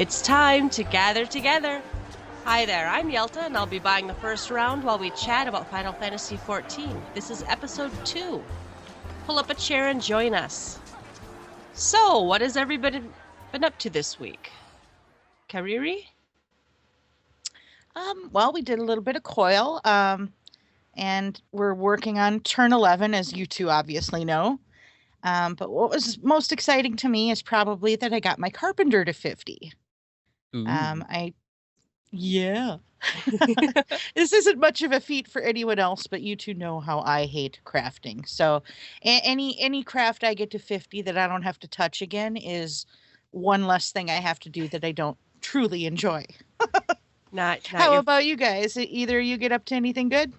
It's time to gather together. Hi there, I'm Yelta, and I'll be buying the first round while we chat about Final Fantasy XIV. This is episode 2. Pull up a chair and join us. So, what has everybody been up to this week? Kariri? Well, we did a little bit of coil, and we're working on turn 11, as you two obviously know. But what was most exciting to me is probably that I got my carpenter to 50. Ooh. Yeah. This isn't much of a feat for anyone else, but you two know how I hate crafting. So any craft I get to 50 that I don't have to touch again is one less thing I have to do that I don't truly enjoy. How about you guys? Either you get up to anything good?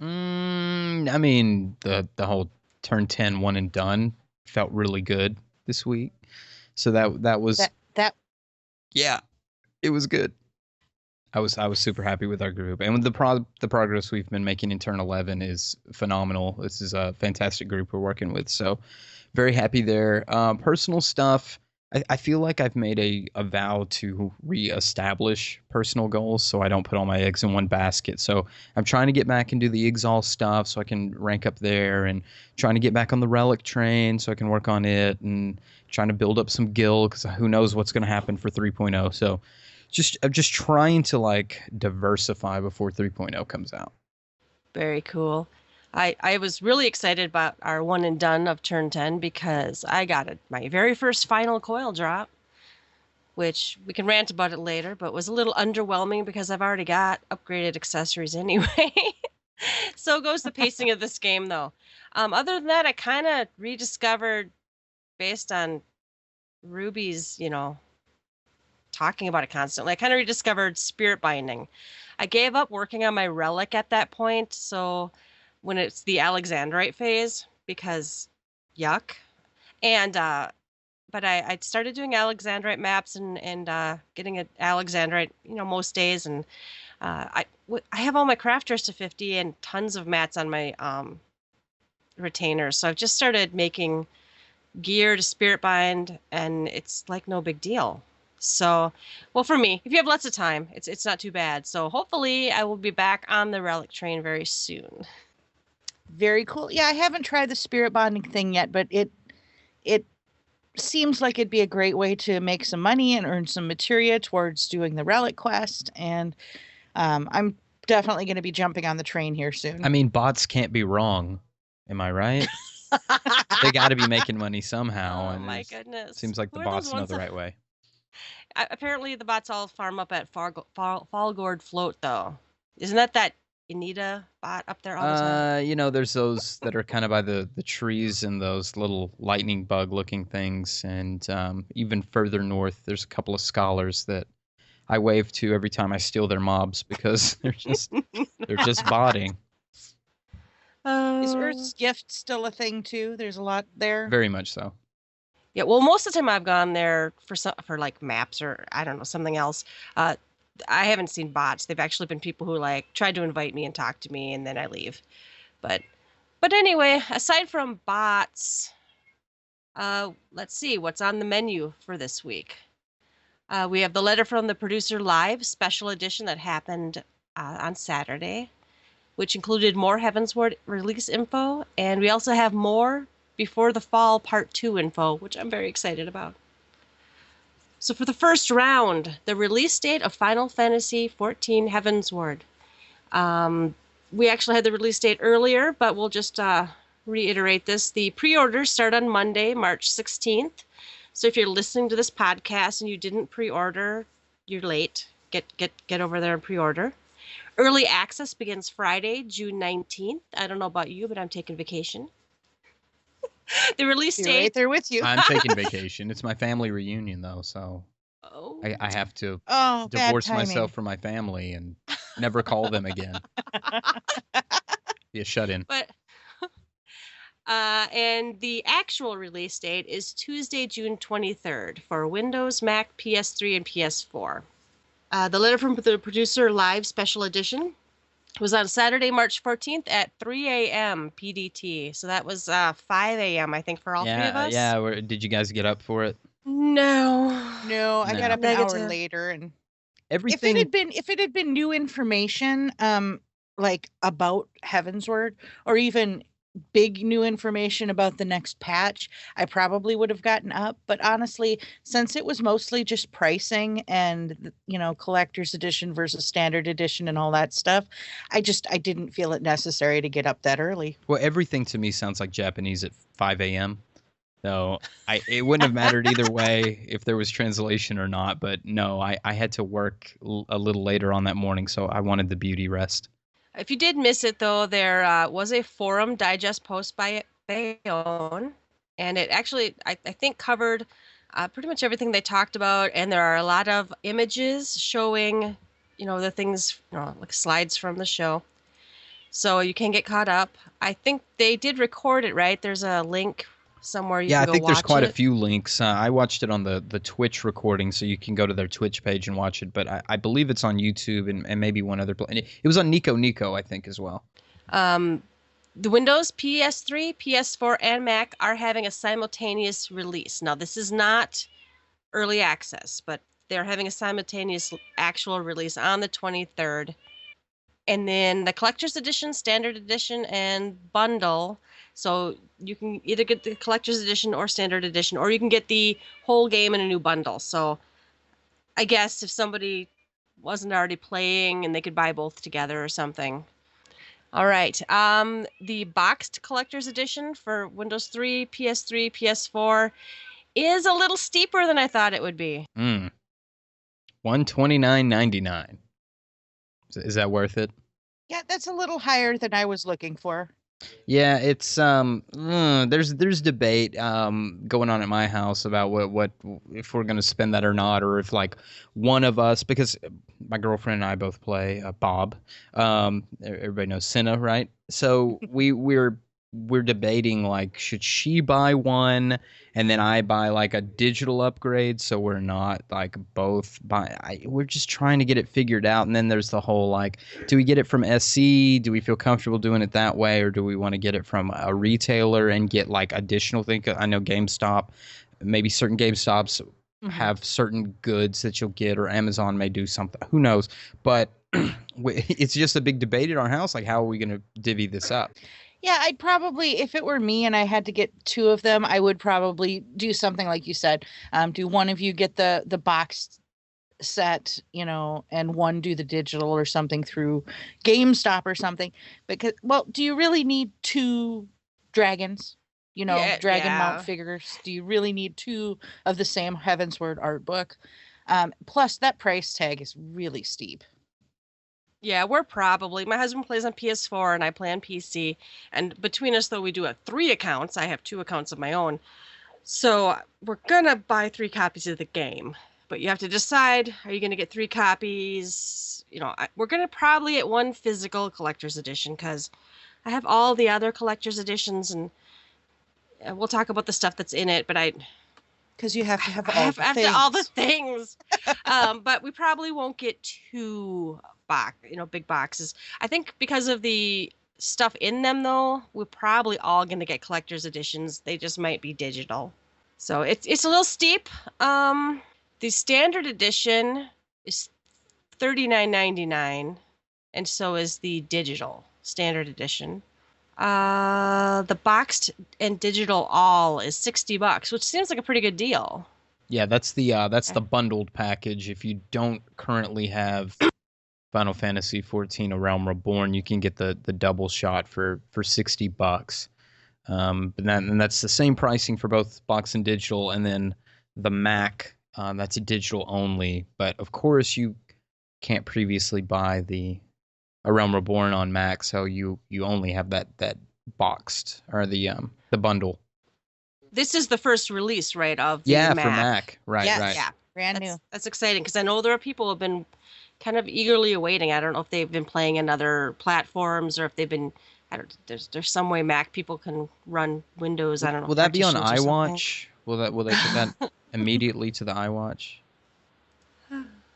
I mean, the whole turn 10 one and done felt really good this week. So that was yeah, it was good. I was super happy with our group, and the progress we've been making in turn 11 is phenomenal. This is a fantastic group we're working with, so very happy there. Personal stuff, I feel like I've made a vow to reestablish personal goals, so I don't put all my eggs in one basket. So I'm trying to get back and do the Exalt stuff so I can rank up there, and trying to get back on the Relic train so I can work on it, and trying to build up some guild because who knows what's going to happen for 3.0. So I'm just trying to like diversify before 3.0 comes out. Very cool. I was really excited about our one and done of turn 10 because I got my very first final coil drop, which we can rant about it later, but was a little underwhelming because I've already got upgraded accessories anyway. So goes the pacing of this game, though. Other than that, I kind of rediscovered, based on Ruby's, talking about it constantly, I kind of rediscovered spirit binding. I gave up working on my relic at that point, so when it's the Alexandrite phase, because yuck. And but I started doing Alexandrite maps and getting an Alexandrite, most days, and I have all my crafters to 50 and tons of mats on my retainers, so I've just started making gear to spirit bind, and it's like no big deal. So, well, for me, if you have lots of time, it's not too bad. So hopefully I will be back on the relic train very soon. Very cool. Yeah, I haven't tried the spirit bonding thing yet, but it seems like it'd be a great way to make some money and earn some materia towards doing the relic quest. And I'm definitely going to be jumping on the train here soon. I mean, bots can't be wrong. Am I right? They got to be making money somehow. Oh, my goodness. Seems like the bots know the right way. Apparently, the bots all farm up at Fallgord Float, though. Isn't that Anita bot up there all the time? There's those that are kind of by the trees and those little lightning bug looking things. And even further north, there's a couple of scholars that I wave to every time I steal their mobs because they're just botting. Is Earth's Gift still a thing too? There's a lot there. Very much so. Yeah, well, most of the time I've gone there for like maps or I don't know, something else. I haven't seen bots. They've actually been people who like tried to invite me and talk to me, and then I leave. But anyway, aside from bots, let's see what's on the menu for this week. We have the Letter from the Producer Live special edition that happened on Saturday, which included more Heavensward release info, and we also have more Before the Fall Part 2 info, which I'm very excited about. So for the first round, the release date of Final Fantasy XIV Heavensward. We actually had the release date earlier, but we'll just reiterate this. The pre-orders start on Monday, March 16th. So if you're listening to this podcast and you didn't pre-order, you're late. Get over there and pre-order. Early access begins Friday, June 19th. I don't know about you, but I'm taking vacation. The release date. Right there with you. I'm taking vacation. It's my family reunion, though, so I have to divorce myself from my family and never call them again. Be a shut-in. But and the actual release date is Tuesday, June 23rd for Windows, Mac, PS3, and PS4. The Letter from the Producer Live Special Edition was on Saturday, March 14th at 3 a.m. PDT. So that was 5 a.m., I think, for all three of us. Yeah. Did you guys get up for it? No. No, I got No. up an hour Negative. later, and Everything. if it had been new information, like about Heavensward, or even big new information about the next patch, I probably would have gotten up. But honestly, since it was mostly just pricing and collector's edition versus standard edition and all that stuff, I didn't feel it necessary to get up that early. Well, everything to me sounds like Japanese at 5 a.m. So it wouldn't have mattered either way if there was translation or not. But no, I had to work a little later on that morning, so I wanted the beauty rest. If you did miss it, though, there was a forum digest post by Bayonne, and it actually, I think, covered pretty much everything they talked about. And there are a lot of images showing, the things, like slides from the show. So you can get caught up. I think they did record it, right? There's a link somewhere you Yeah, can I go think there's watch quite a it. few links. I watched it on the Twitch recording, so you can go to their Twitch page and watch it. But I believe it's on YouTube and maybe one other place. It was on Nico, I think, as well. The Windows, PS3, PS4, and Mac are having a simultaneous release. Now, this is not early access, but they're having a simultaneous actual release on the 23rd. And then the collector's edition, standard edition, and bundle. So you can either get the collector's edition or standard edition, or you can get the whole game in a new bundle. So I guess if somebody wasn't already playing and they could buy both together or something. All right. The boxed collector's edition for Windows 3, PS3, PS4 is a little steeper than I thought it would be. $129.99. Is that worth it? Yeah, that's a little higher than I was looking for. Yeah, it's there's debate going on at my house about what if we're gonna spend that or not, or if like one of us, because my girlfriend and I both play Bob. Everybody knows Senna, right? So we're debating, like, should she buy one and then I buy like a digital upgrade, so we're not like both we're just trying to get it figured out. And then there's the whole, like, do we get it from SC? Do we feel comfortable doing it that way, or do we want to get it from a retailer and get like additional things? I know GameStop, maybe certain GameStops have certain goods that you'll get, or Amazon may do something. Who knows? But it's just a big debate in our house. Like, how are we going to divvy this up? Yeah, I'd probably, if it were me and I had to get two of them, I would probably do something like you said. Do one of you get the boxed set, and one do the digital or something through GameStop or something. Because, well, do you really need two dragons? Dragon mount figures. Do you really need two of the same Heavensward art book? Plus, that price tag is really steep. Yeah, my husband plays on PS4 and I play on PC. And between us, though, we do have 3 accounts. I have 2 accounts of my own. So we're going to buy 3 copies of the game. But you have to decide, are you going to get 3 copies? We're going to probably get one physical collector's edition, because I have all the other collector's editions, and we'll talk about the stuff that's in it, but because you have to have all the things. But we probably won't get 2 big boxes. I think because of the stuff in them, though, we're probably all going to get collector's editions. They just might be digital. So it's a little steep. The standard edition is $39.99, and so is the digital standard edition. The boxed and digital all is $60, which seems like a pretty good deal. Yeah, that's the bundled package. If you don't currently have Final Fantasy XIV: A Realm Reborn, you can get the double shot for $60. And that's the same pricing for both box and digital. And then the Mac, that's a digital only. But of course, you can't previously buy A Realm Reborn on Mac, so you only have that boxed, or the bundle. This is the first release, right, of the Mac. for Mac, right, yes. right. Yeah, brand new. That's exciting, because I know there are people who have been kind of eagerly awaiting. I don't know if they've been playing in other platforms, or if they've been. There's some way Mac people can run Windows. I don't know. Will that be on iWatch? Will they put that immediately to the iWatch?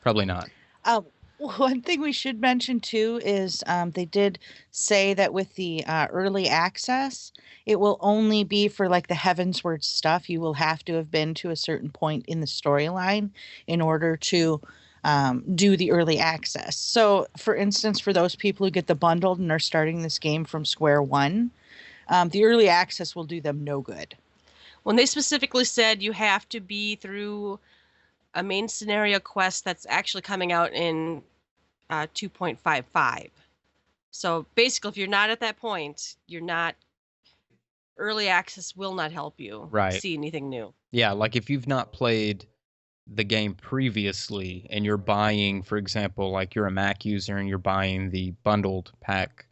Probably not. One thing we should mention too is they did say that with the early access, it will only be for like the Heavensward stuff. You will have to have been to a certain point in the storyline in order to do the early access. So, for instance, for those people who get the bundled and are starting this game from square one, the early access will do them no good. When they specifically said you have to be through a main scenario quest that's actually coming out in 2.55. So basically, if you're not at that point, you're not. Early access will not help you see anything new. Yeah, like if you've not played the game previously and you're buying, for example, like you're a Mac user and you're buying the bundled pack,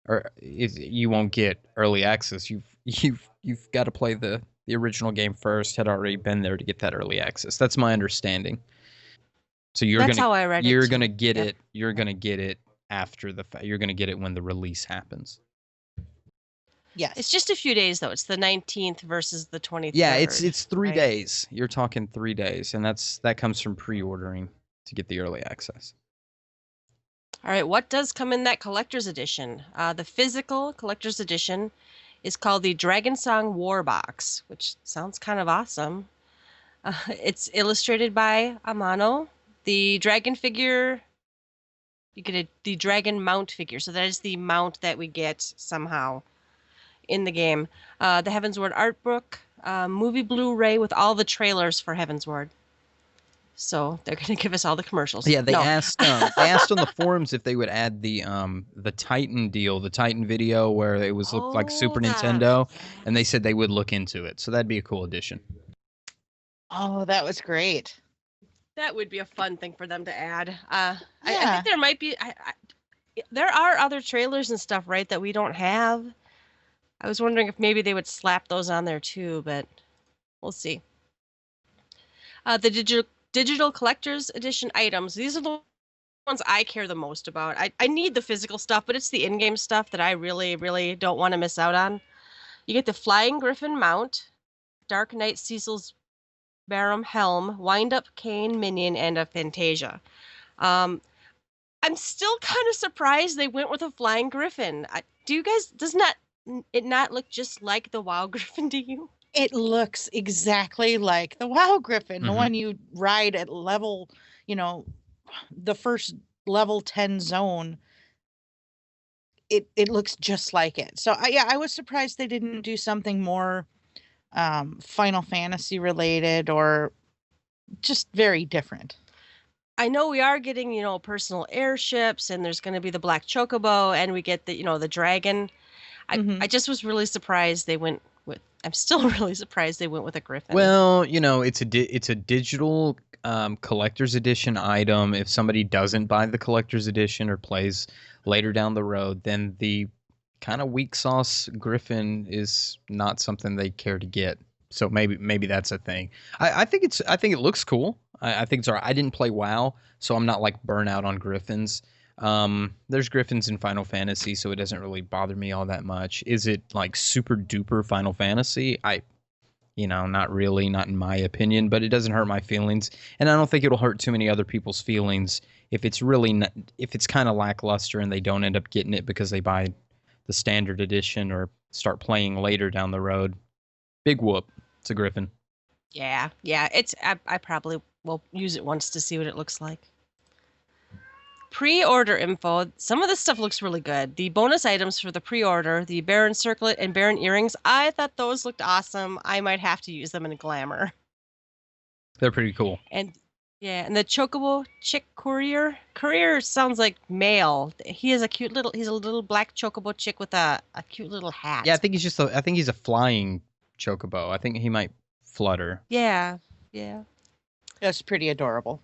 or you won't get early access. You've got to play the original game first. Had already been there to get that early access. That's my understanding. So That's how I read it. You're gonna get it. You're gonna get it after the you're gonna get it when the release happens. Yes. It's just a few days though. It's the 19th versus the 23rd. Yeah, it's 3 days. You're talking 3 days, and that comes from pre-ordering to get the early access. All right, what does come in that collector's edition? The physical collector's edition is called the Dragon Song War Box, which sounds kind of awesome. It's illustrated by Amano. The dragon figure, you get the dragon mount figure. So that is the mount that we get somehow in the game. The Heavensward art book, movie Blu-ray with all the trailers for Heavensward. So they're going to give us all the commercials. Yeah, they asked on the forums if they would add the Titan deal, the Titan video where it was looked like Super Nintendo, and they said they would look into it. So that'd be a cool addition. Oh, that was great. That would be a fun thing for them to add. I think there might be. There are other trailers and stuff, right, that we don't have. I was wondering if maybe they would slap those on there too, but we'll see. The digital collector's edition items. These are the ones I care the most about. I need the physical stuff, but it's the in-game stuff that I really, really don't want to miss out on. You get the Flying Griffin mount, Dark Knight Cecil's Barum helm, Wind-Up Kane minion, and a Fantasia. I'm still kind of surprised they went with a Flying Griffin. Do you guys, does it not look just like the WoW Griffin to you? It looks exactly like the WoW Griffin, the one you ride at level, the first level 10 zone. It looks just like it. So I was surprised they didn't do something more Final Fantasy related or just very different. I know we are getting, personal airships, and there's going to be the Black Chocobo, and we get the, the dragon. I just was really surprised they went with. I'm still really surprised they went with a Griffin. Well, it's a digital collector's edition item. If somebody doesn't buy the collector's edition or plays later down the road, then the kind of weak sauce Griffin is not something they care to get. So maybe that's a thing. I think it looks cool. I think it's all right. I didn't play WoW, so I'm not like burnout on Griffins. There's Griffins in Final Fantasy, so it doesn't really bother me all that much. Is it like super duper Final Fantasy? Not really, not in my opinion, but it doesn't hurt my feelings, and I don't think it'll hurt too many other people's feelings if it's if it's kind of lackluster and they don't end up getting it because they buy the standard edition or start playing later down the road. Big whoop. It's a Griffin. Yeah. I probably will use it once to see what it looks like. Pre-order info. Some of this stuff looks really good. The bonus items for the pre-order, the Baron Circlet and Baron Earrings, I thought those looked awesome. I might have to use them in Glamour. They're pretty cool. And the Chocobo Chick Courier. Courier sounds like male. He's a little black Chocobo chick with a cute little hat. Yeah, I think he's a flying Chocobo. I think he might flutter. Yeah. That's pretty adorable.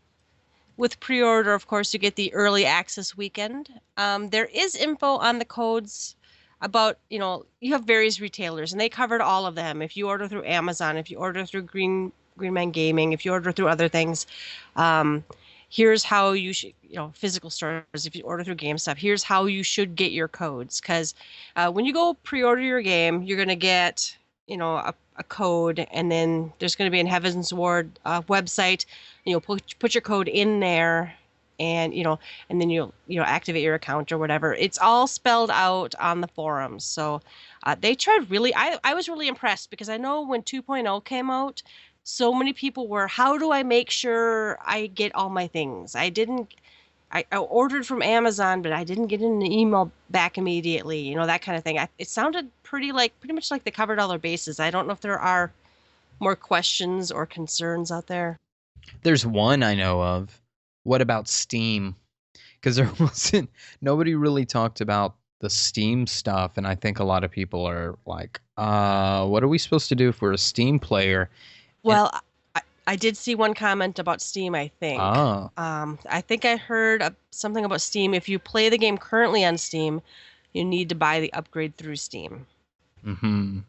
With pre-order, of course, you get the early access weekend. There is info on the codes about, you have various retailers, and they covered all of them. If you order through Amazon, if you order through Green Man Gaming, if you order through other things, here's how you should, physical stores, if you order through GameStop, here's how you should get your codes. Because when you go pre-order your game, you're going to get, a code, and then there's going to be an Heavensward website, and you'll put your code in there, and and then you activate your account or whatever. It's all spelled out on the forums. So they tried really. I was really impressed because I know when 2.0 came out, so many people were, how do I make sure I get all my things? I ordered from Amazon, but I didn't get an email back immediately, that kind of thing. It sounded pretty much like they covered all their bases. I don't know if there are more questions or concerns out there. There's one I know of. What about Steam? Because nobody really talked about the Steam stuff, and I think a lot of people are like, what are we supposed to do if we're a Steam player? Well, I did see one comment about Steam, I think. Oh. I think I heard something about Steam. If you play the game currently on Steam, you need to buy the upgrade through Steam. Mm-hmm.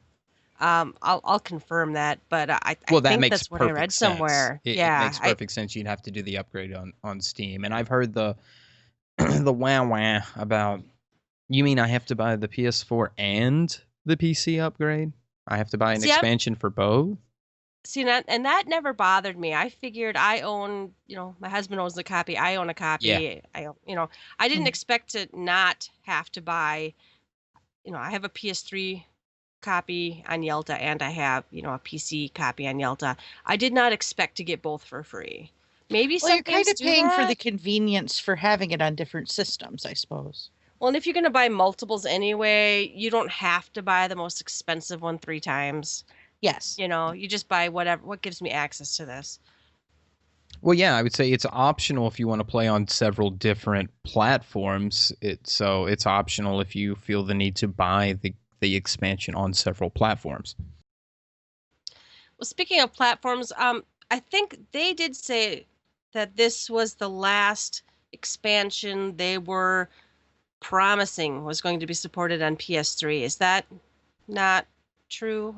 I'll confirm that, but I that think makes that's what I read sense. somewhere. It makes perfect sense. You'd have to do the upgrade on Steam, and I've heard the the wah about. You mean I have to buy the PS4 and the PC upgrade? I have to buy an expansion for both? See, and that never bothered me. I figured I own, my husband owns the copy. I own a copy. Yeah. I didn't expect to not have to buy, I have a PS3 copy on Yelta and I have, a PC copy on Yelta. I did not expect to get both for free. Maybe you're kind of paying for the convenience for having it on different systems, I suppose. Well, and if you're going to buy multiples anyway, you don't have to buy the most expensive one 3 times. Yes. You just buy what gives me access to this. Well, yeah, I would say it's optional if you want to play on several different platforms. So it's optional if you feel the need to buy the expansion on several platforms. Well, speaking of platforms, I think they did say that this was the last expansion they were promising was going to be supported on PS3. Is that not true?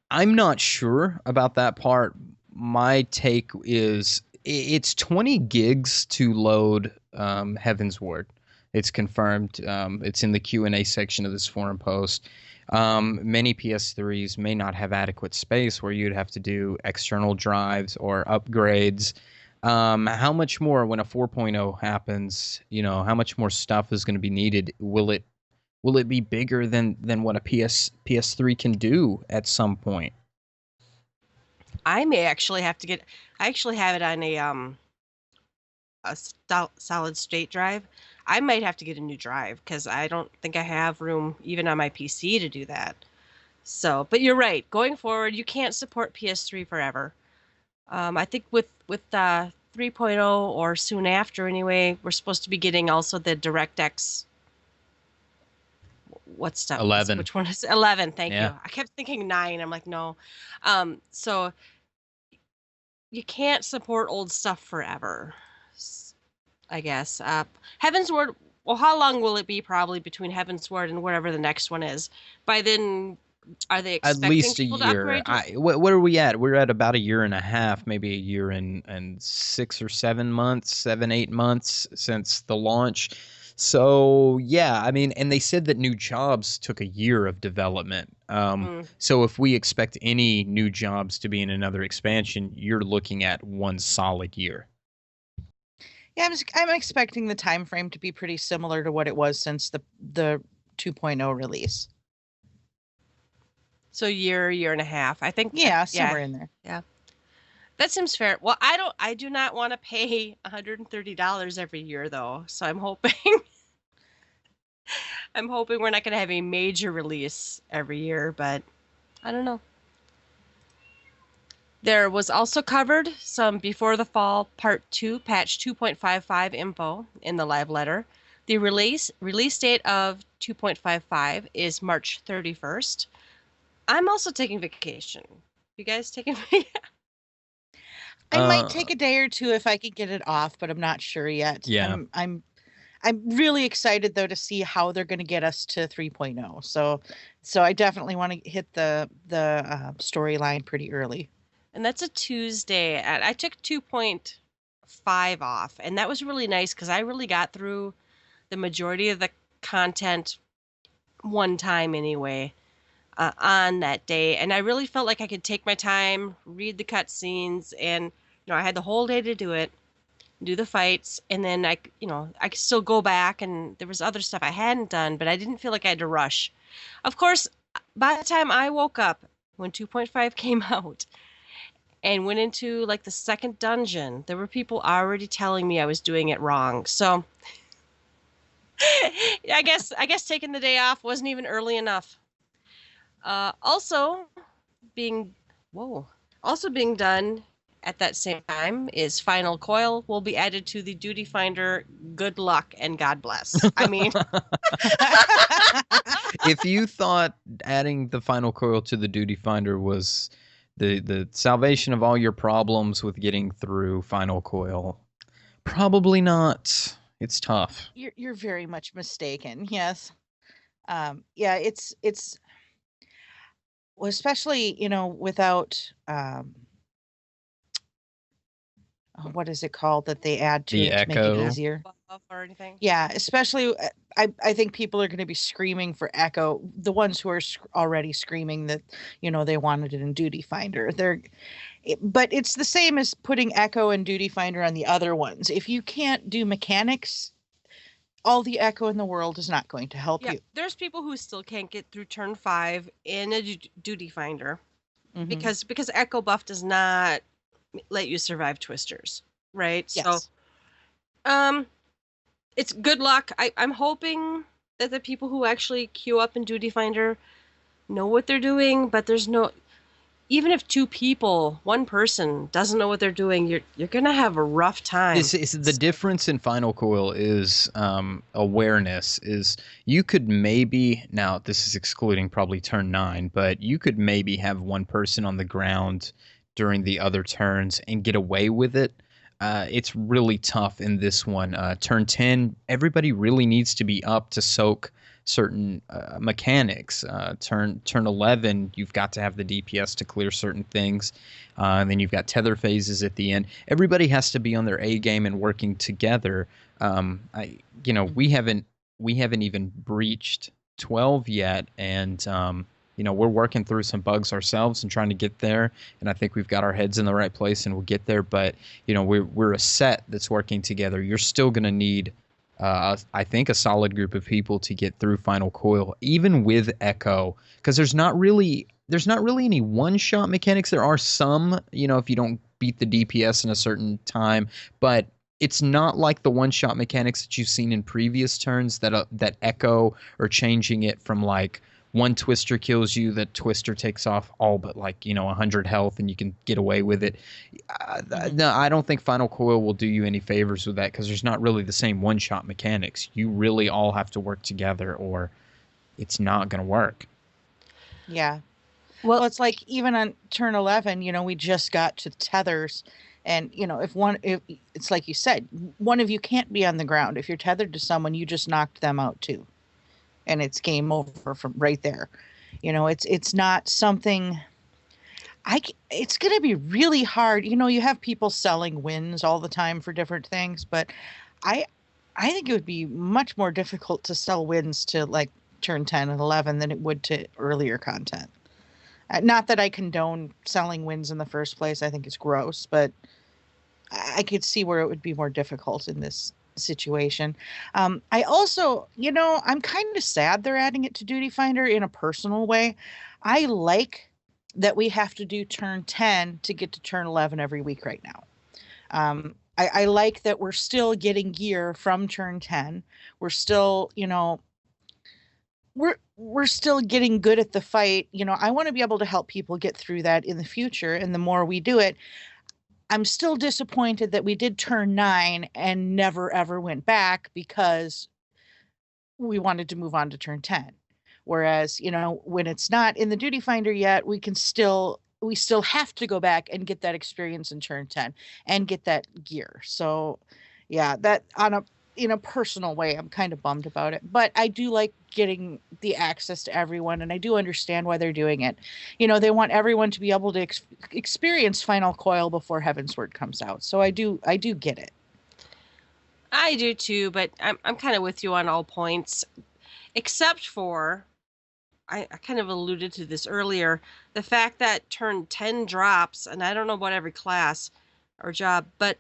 I'm not sure about that part. My take is it's 20 gigs to load Heavensward. It's confirmed. It's in the Q&A section of this forum post. Many PS3s may not have adequate space where you'd have to do external drives or upgrades. How much more when a 4.0 happens, how much more stuff is going to be needed? Will it be bigger than what a PS3 can do at some point? I may actually have to I actually have it on a solid state drive. I might have to get a new drive because I don't think I have room even on my PC to do that. So, but you're right. Going forward, you can't support PS3 forever. I think with 3.0 or soon after anyway, we're supposed to be getting also the DirectX. What's stuff? 11. Which one is 11? Thank you. I kept thinking 9. I'm like, no. So you can't support old stuff forever, I guess. Heavensward. Well, how long will it be? Probably between Heavensward and whatever the next one is. By then, are they expecting at least a people to year? upgrade? What are we at? We're at about a year and a half, maybe a year and 6 or 7 months, 7-8 months since the launch. So yeah, I mean, and they said that new jobs took a year of development. So if we expect any new jobs to be in another expansion, you're looking at 1 solid year. Yeah, I'm expecting the time frame to be pretty similar to what it was since the 2.0 release. So year and a half, I think. Yeah, somewhere in there. Yeah, that seems fair. Well, I do not want to pay $130 every year though. So I'm hoping we're not going to have a major release every year, but I don't know. There was also covered some Before the Fall Part 2 patch 2.55 info in the live letter. The release date of 2.55 is March 31st. I'm also taking vacation. You guys taking vacation? I might take a day or two if I could get it off, but I'm not sure yet. Yeah. I'm really excited though to see how they're going to get us to 3.0. So I definitely want to hit the storyline pretty early. And that's a Tuesday. I took 2.5 off, and that was really nice because I really got through the majority of the content one time anyway on that day, and I really felt like I could take my time, read the cutscenes, and I had the whole day to do it. do the fights, and then I could still go back, and there was other stuff I hadn't done, but I didn't feel like I had to rush. Of course, by the time I woke up when 2.5 came out and went into like the second dungeon, there were people already telling me I was doing it wrong. So I guess taking the day off wasn't even early enough. Also being whoa, also being done at that same time is Final Coil will be added to the Duty Finder. Good luck and God bless. I mean, If you thought adding the Final Coil to the Duty Finder was the salvation of all your problems with getting through Final Coil, probably not. It's tough. You're very much mistaken. Yes. Yeah, it's well, especially, without what is it called that they add to The it to make it Echo. easier? buff or anything. Yeah, especially I think people are going to be screaming for Echo, the ones who are already screaming that, they wanted it in Duty Finder. But it's the same as putting Echo and Duty Finder on the other ones. If you can't do mechanics, all the Echo in the world is not going to help Yeah, you. there's people who still can't get through turn 5 in a Duty Finder Mhm. because Echo Buff does not let you survive twisters, right? Yes. So, it's good luck. I'm hoping that the people who actually queue up in Duty Finder know what they're doing, but there's no, even if one person doesn't know what they're doing, you're gonna have a rough time. The difference in Final Coil is awareness. Is you could maybe, now this is excluding probably turn 9, but you could maybe have one person on the ground during the other turns and get away with it. It's really tough in this one. Turn 10, everybody really needs to be up to soak certain mechanics. Turn 11, you've got to have the DPS to clear certain things. And then you've got tether phases at the end. Everybody has to be on their A game and working together. We haven't even breached 12 yet, and we're working through some bugs ourselves and trying to get there. And I think we've got our heads in the right place, and we'll get there. But we're a set that's working together. You're still going to need, I think, a solid group of people to get through Final Coil, even with Echo, because there's not really any one-shot mechanics. There are some, if you don't beat the DPS in a certain time, but it's not like the one-shot mechanics that you've seen in previous turns that Echo, or changing it from like one twister kills you, that twister takes off all but 100 health and you can get away with it. No, I don't think Final Coil will do you any favors with that, because there's not really the same one-shot mechanics. You really all have to work together, or it's not going to work. Yeah. Well, it's like even on turn 11, we just got to tethers. And, if it's like you said, one of you can't be on the ground. If you're tethered to someone, you just knocked them out too. And it's game over from right there. It's not something it's going to be really hard. You have people selling wins all the time for different things, but I think it would be much more difficult to sell wins to like turn 10 and 11 than it would to earlier content. Not that I condone selling wins in the first place. I think it's gross, but I could see where it would be more difficult in this situation. I also, I'm kind of sad they're adding it to Duty Finder in a personal way. I like that we have to do turn 10 to get to turn 11 every week right now. I like that we're still getting gear from turn 10. We're still, we're still getting good at the fight. I want to be able to help people get through that in the future. And the more we do it, I'm still disappointed that we did turn 9 and never ever went back, because we wanted to move on to turn 10. Whereas, when it's not in the Duty Finder yet, we still have to go back and get that experience in turn 10 and get that gear. So yeah, that in a personal way, I'm kind of bummed about it, but I do like getting the access to everyone, and I do understand why they're doing it. They want everyone to be able to experience Final Coil before Heavensward comes out. So I do get it. I do too, but I'm kind of with you on all points, except for, I kind of alluded to this earlier, the fact that turn 10 drops, and I don't know about every class or job, but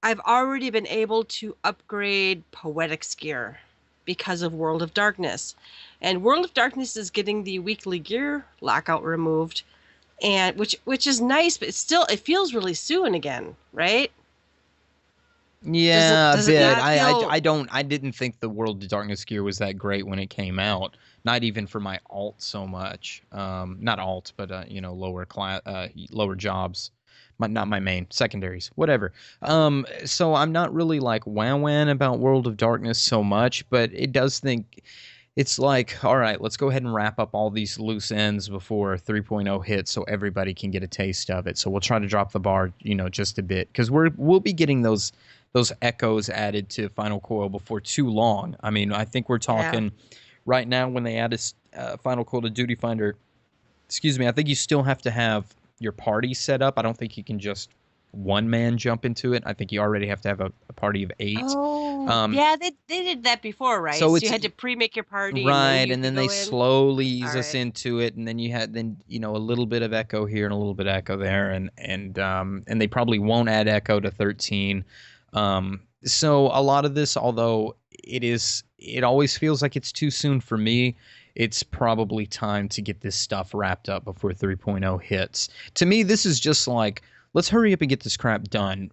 I've already been able to upgrade Poetic's gear because of World of Darkness. And World of Darkness is getting the weekly gear lockout removed, and which is nice, but it feels really soon again, right? Yeah, a Does it bit. not feel I didn't think the World of Darkness gear was that great when it came out. Not even for my alt so much. Not alt, but lower class, lower jobs. Not my main, secondaries, whatever. So I'm not really like wowing about World of Darkness so much, but it does think it's like, all right, let's go ahead and wrap up all these loose ends before 3.0 hits so everybody can get a taste of it. So we'll try to drop the bar, just a bit, because we'll be getting those echoes added to Final Coil before too long. I mean, I think we're talking right now when they add a Final Coil to Duty Finder. Excuse me, I think you still have to have your party set up. I don't think you can just one man jump into it. I think you already have to have a party of 8. yeah, they did that before, right? So you had to pre-make your party, right, and then they slowly ease All us right. into it, and then you had a little bit of echo here and a little bit of echo there, and they probably won't add echo to 13. So a lot of this, although it always feels like it's too soon for me, it's probably time to get this stuff wrapped up before 3.0 hits. To me, this is just like, let's hurry up and get this crap done.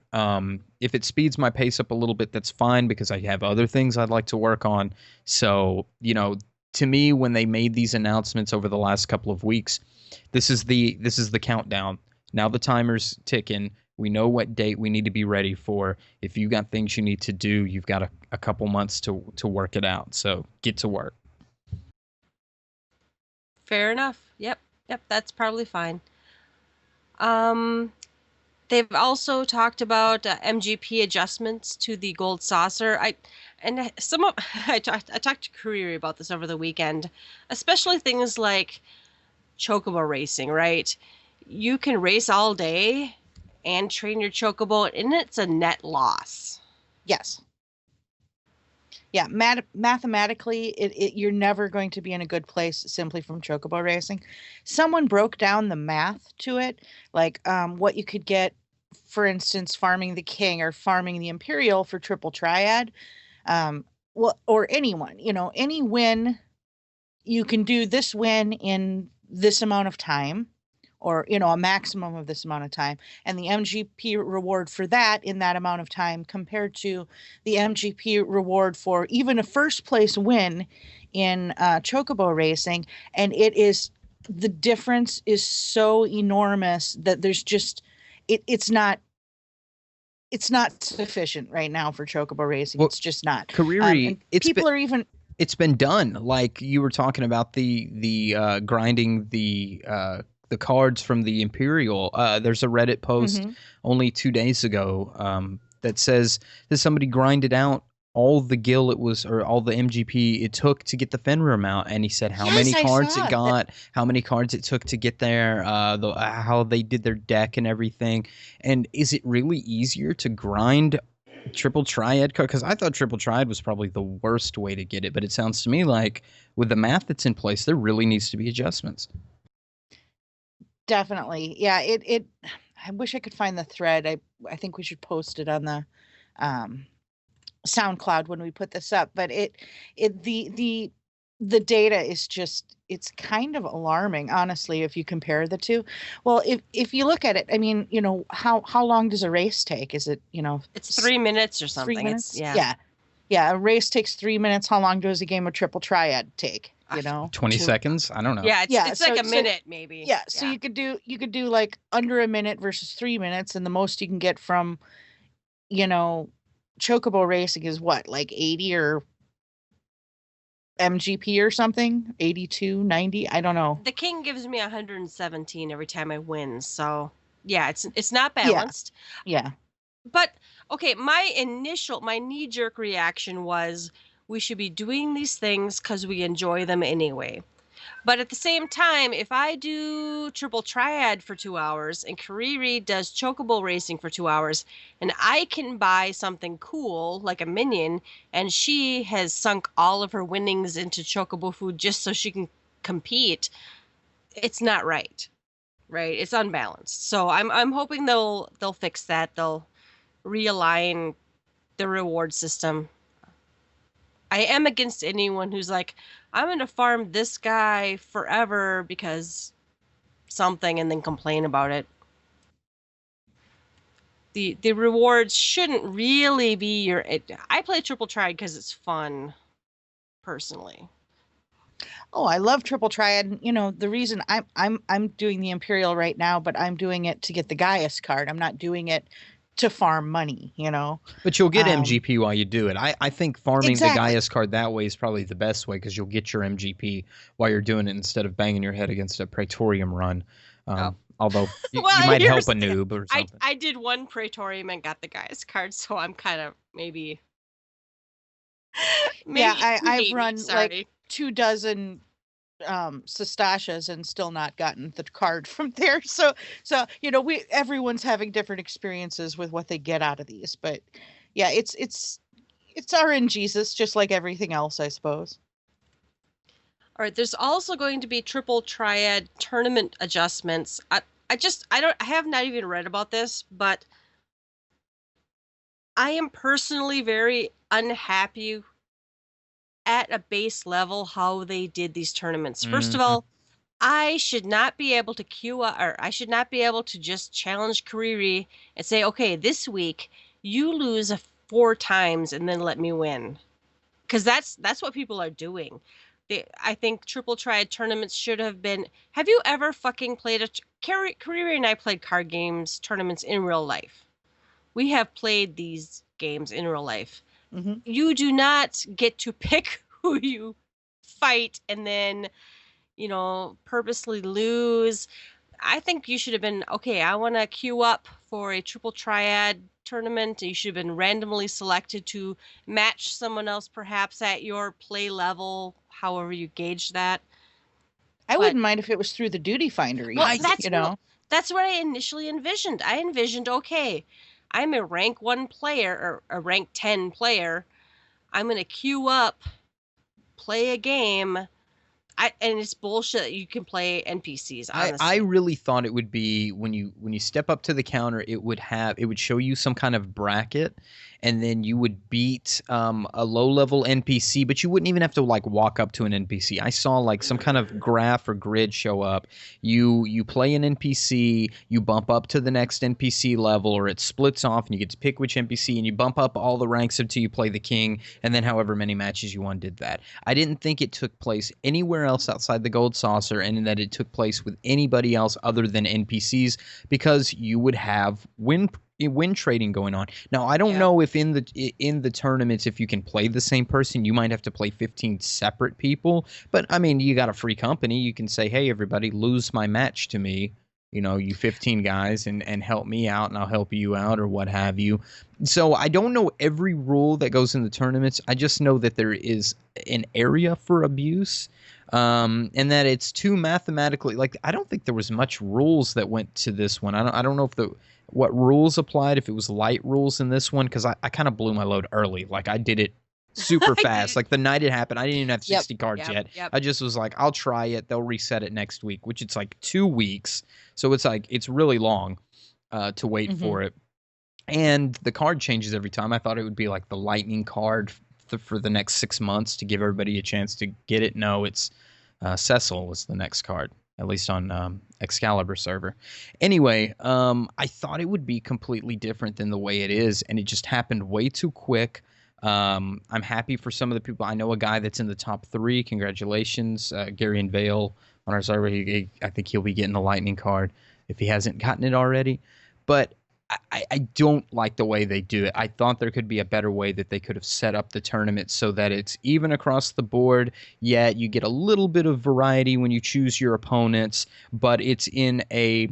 If it speeds my pace up a little bit, that's fine, because I have other things I'd like to work on. So, to me, when they made these announcements over the last couple of weeks, this is the countdown. Now the timer's ticking. We know what date we need to be ready for. If you got things you need to do, you've got a couple months to work it out. So get to work. Fair enough. Yep, that's probably fine. They've also talked about MGP adjustments to the Gold Saucer. I talked to Kariri about this over the weekend, especially things like chocobo racing, right? You can race all day and train your chocobo, and it's a net loss. Yes. Yeah, mathematically, you're never going to be in a good place simply from chocobo racing. Someone broke down the math to it, like what you could get, for instance, farming the king or farming the imperial for triple triad. Or anyone, any win, you can do this win in this amount of time, or a maximum of this amount of time, and the MGP reward for that in that amount of time compared to the MGP reward for even a first place win in chocobo racing, and the difference is so enormous that there's just it's not sufficient right now for chocobo racing. Well, it's just not. Kariri, it's been done. Like you were talking about the grinding the cards from the Imperial. There's a Reddit post only 2 days ago that says that somebody grinded out all the gil or all the MGP it took to get the Fenrir mount, and he said how many cards it got, how many cards it took to get there, how they did their deck and everything. And is it really easier to grind triple triad card? Because I thought triple triad was probably the worst way to get it, but it sounds to me like with the math that's in place, there really needs to be adjustments. Definitely. Yeah, I wish I could find the thread. I think we should post it on the SoundCloud when we put this up, but the data is just, it's kind of alarming, honestly, if you compare the two. Well, if you look at it, I mean, how long does a race take? Is it, it's 3 minutes or something. 3 minutes? Yeah. A race takes 3 minutes. How long does a game of triple triad take? 20 seconds? I don't know. Yeah, it's like a minute maybe. Yeah, so you could do like under a minute versus 3 minutes, and the most you can get from chocobo racing is what, like 80 or MGP or something, 82, 90, I don't know. The king gives me 117 every time I win, so yeah, it's not balanced. Yeah. But okay, my knee-jerk reaction was we should be doing these things because we enjoy them anyway. But at the same time, if I do triple triad for 2 hours and Kariri does chocobo racing for 2 hours, and I can buy something cool like a minion, and she has sunk all of her winnings into chocobo food just so she can compete, it's not right. Right? It's unbalanced. So I'm hoping they'll fix that. They'll realign the reward system. I am against anyone who's like, I'm going to farm this guy forever because something and then complain about it. The rewards shouldn't really be your. I play Triple Triad because it's fun, personally. Oh, I love Triple Triad. You know, the reason I'm doing the Imperial right now, but I'm doing it to get the Gaius card. I'm not doing it to farm money, you know. But you'll get MGP while you do it. I think farming the Exactly. Gaius card that way is probably the best way because you'll get your MGP while you're doing it instead of banging your head against a Praetorium run. Although you might help a noob or something. I did one Praetorium and got the Gaius card, so I'm kind of maybe yeah, I've run like 24 Sestashas and still not gotten the card from there. So you know, everyone's having different experiences with what they get out of these. But yeah, it's RNGesus, just like everything else, I suppose. All right, there's also going to be Triple Triad tournament adjustments. I have not even read about this, but I am personally very unhappy at a base level how they did these tournaments. First of all, I should not be able to queue up, or I should not be able to just challenge Kariri and say, okay, this week you lose 4 times and then let me win. Because that's what people are doing. I think Triple Triad tournaments should have been. Have you ever fucking played Kariri and I played card games tournaments in real life. We have played these games in real life. Mm-hmm. You do not get to pick who you fight and then, you know, purposely lose. I think you should have been, okay, I want to queue up for a Triple Triad tournament. You should have been randomly selected to match someone else perhaps at your play level, however you gauge that. I wouldn't mind if it was through the Duty Finder. Well, that's what I initially envisioned. I envisioned, okay, I'm a rank 1 player or a rank 10 player. I'm going to queue up, play a game. And it's bullshit that you can play NPCs, honestly. I really thought it would be when you step up to the counter, it would show you some kind of bracket, and then you would beat a low-level NPC, but you wouldn't even have to like walk up to an NPC. I saw like some kind of graph or grid show up. You play an NPC, you bump up to the next NPC level, or it splits off, and you get to pick which NPC, and you bump up all the ranks until you play the king, and then however many matches you won did that. I didn't think it took place anywhere else outside the Gold Saucer, and that it took place with anybody else other than NPCs, because you would have win trading going on. Now, I don't know if in the tournaments, if you can play the same person, you might have to play 15 separate people. But I mean, you got a free company. You can say, hey, everybody, lose my match to me. You know, you 15 guys and help me out, and I'll help you out, or what have you. So I don't know every rule that goes in the tournaments. I just know that there is an area for abuse. And that it's too mathematically, like, I don't think there was much rules that went to this one. I don't know if what rules applied, if it was light rules in this one, because I kind of blew my load early. Like, I did it super fast. Like, the night it happened, I didn't even have 60 cards yet. I just was like, I'll try it. They'll reset it next week, which it's like 2 weeks. So it's like, it's really long to wait for it. And the card changes every time. I thought it would be like the lightning card for the next 6 months to give everybody a chance to get it. No, it's Cecil was the next card, at least on Excalibur server. Anyway, I thought it would be completely different than the way it is, and it just happened way too quick. I'm happy for some of the people. I know a guy that's in the top 3. Congratulations, Gary and Vale on our server. I think he'll be getting the lightning card if he hasn't gotten it already. But I don't like the way they do it. I thought there could be a better way that they could have set up the tournament so that it's even across the board, yet you get a little bit of variety when you choose your opponents, but it's in a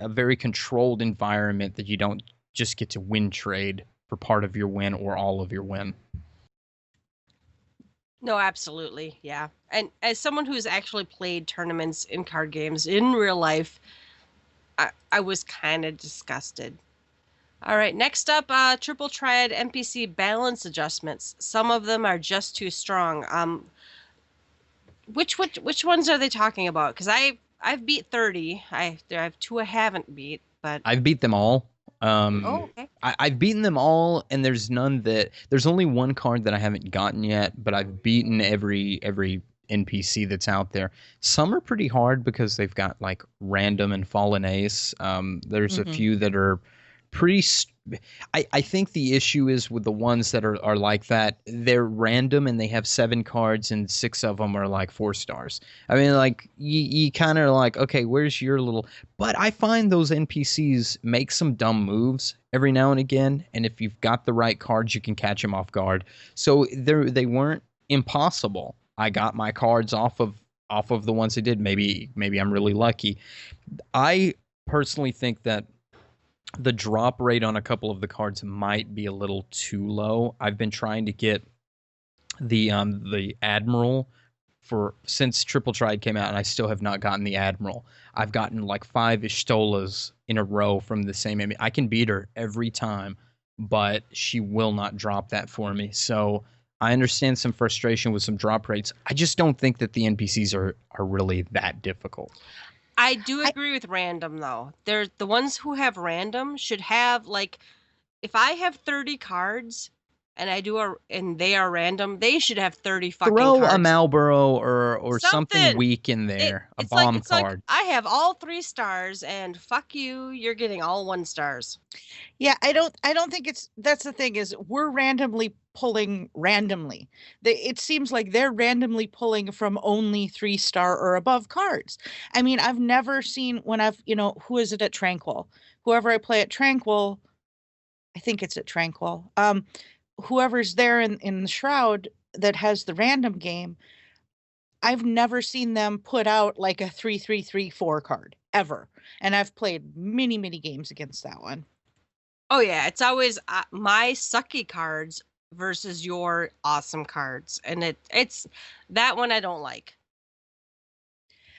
very controlled environment that you don't just get to win trade for part of your win or all of your win. No, absolutely, yeah. And as someone who's actually played tournaments in card games in real life, I was kind of disgusted. All right, next up, Triple Triad NPC balance adjustments. Some of them are just too strong. Which ones are they talking about? Because I've beat 30. I have 2 I haven't beat, but I've beat them all. Oh, okay. I've beaten them all, and there's only one card that I haven't gotten yet, but I've beaten every NPC that's out there. Some are pretty hard because they've got like random and fallen ace. There's a few that are pretty. I think the issue is with the ones that are like that. They're random and they have 7 cards and 6 of them are like 4 stars. I mean, like you kind of like, okay, where's your little? But I find those NPCs make some dumb moves every now and again, and if you've got the right cards, you can catch them off guard. So they weren't impossible. I got my cards off of the ones they did. Maybe I'm really lucky. I personally think that the drop rate on a couple of the cards might be a little too low. I've been trying to get the Admiral since Triple Triad came out, and I still have not gotten the Admiral. I've gotten like 5 Ishtolas in a row from the same enemy. I can beat her every time, but she will not drop that for me. So I understand some frustration with some drop rates. I just don't think that the NPCs are really that difficult. I do agree with random though. They're the ones who have random should have like, if I have 30 cards and they are random, they should have 30 fucking Throw cards. a Malboro or something weak in there. A bomb card. Like, I have all 3 stars and fuck you, you're getting all 1 stars. Yeah, I don't think that's the thing is we're randomly pulling randomly. It seems like they're randomly pulling from only 3-star or above cards. I mean, I've never seen when who is it at Tranquil? Whoever I play at Tranquil, I think it's at Tranquil. Whoever's there in the Shroud that has the random game, I've never seen them put out like a 3-3-3-4 card ever. And I've played many, many games against that one. Oh yeah, it's always my sucky cards versus your awesome cards, and it's that one I don't like.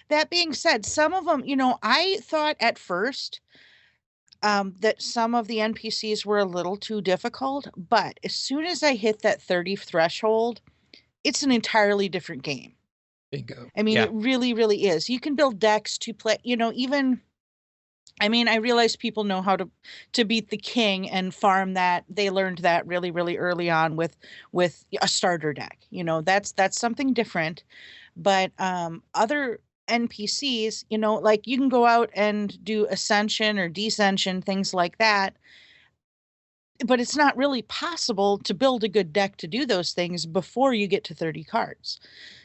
That being said, some of them, I thought at first that some of the NPCs were a little too difficult, but as soon as I hit that 30 threshold, it's an entirely different game. Bingo. I mean, It really, really is. You can build decks to play, I realize people know how to beat the king and farm that. They learned that really, really early on with a starter deck. That's something different. But other NPCs, like you can go out and do ascension or descension, things like that. But it's not really possible to build a good deck to do those things before you get to 30 cards.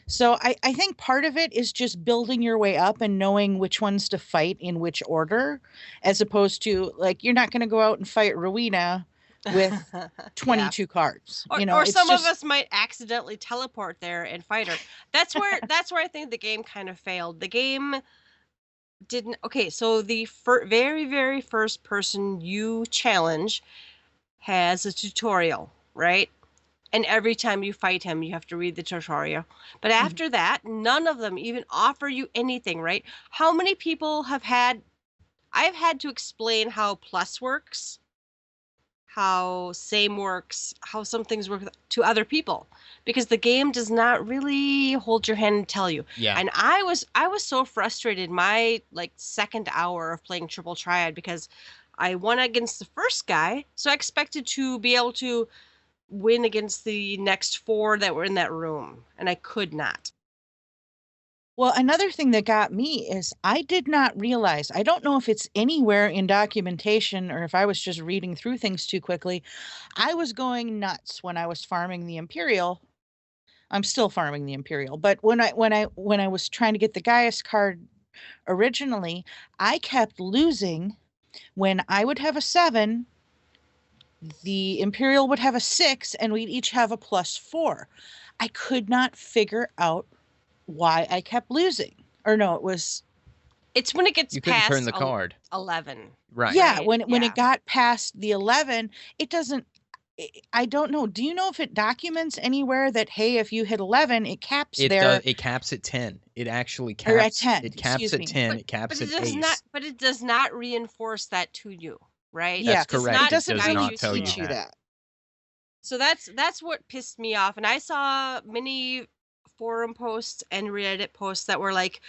So I think part of it is just building your way up and knowing which ones to fight in which order, as opposed to like, you're not going to go out and fight Rowena with 22 cards. Or some of us might accidentally teleport there and fight her. That's where I think the game kind of failed. The game didn't. Okay, so the very, very first person you challenge has a tutorial, right? And every time you fight him, you have to read the tutorial. But after that, none of them even offer you anything, right? How many people I've had to explain how plus works, how same works, how some things work to other people, because the game does not really hold your hand and tell you. Yeah. And I was so frustrated my like second hour of playing Triple Triad because I won against the first guy, so I expected to be able to win against the next 4 that were in that room, and I could not. Well, another thing that got me is I did not realize, I don't know if it's anywhere in documentation or if I was just reading through things too quickly. I was going nuts when I was farming the Imperial. I'm still farming the Imperial, but when I was trying to get the Gaius card originally, I kept losing. When I would have a 7, the Imperial would have a 6, and we'd each have a +4. I could not figure out why I kept losing. Or no, it's when it gets you couldn't past turn the card. 11. Right. Yeah, when it got past the 11, it doesn't. I don't know. Do you know if it documents anywhere that, hey, if you hit 11, it caps there? It caps at 10. It actually caps. Or at 10. It caps at 10. It caps at ace. But it does not reinforce that to you, right? Yeah, that's correct. It doesn't really teach you that. So that's what pissed me off. And I saw many forum posts and Reddit posts that were like,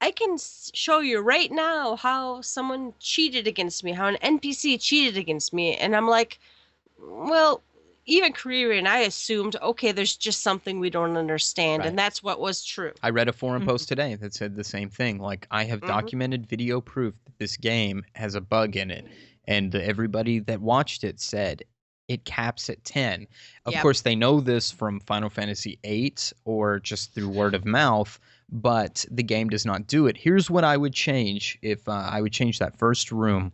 I can show you right now how someone cheated against me, how an NPC cheated against me. And I'm like, well, even Kariri and I assumed, okay, there's just something we don't understand. Right. And that's what was true. I read a forum post today that said the same thing. Like, I have documented video proof that this game has a bug in it. And everybody that watched it said it caps at 10. Of course, they know this from Final Fantasy VIII or just through word of mouth, but the game does not do it. Here's what I would change if I would change that first room.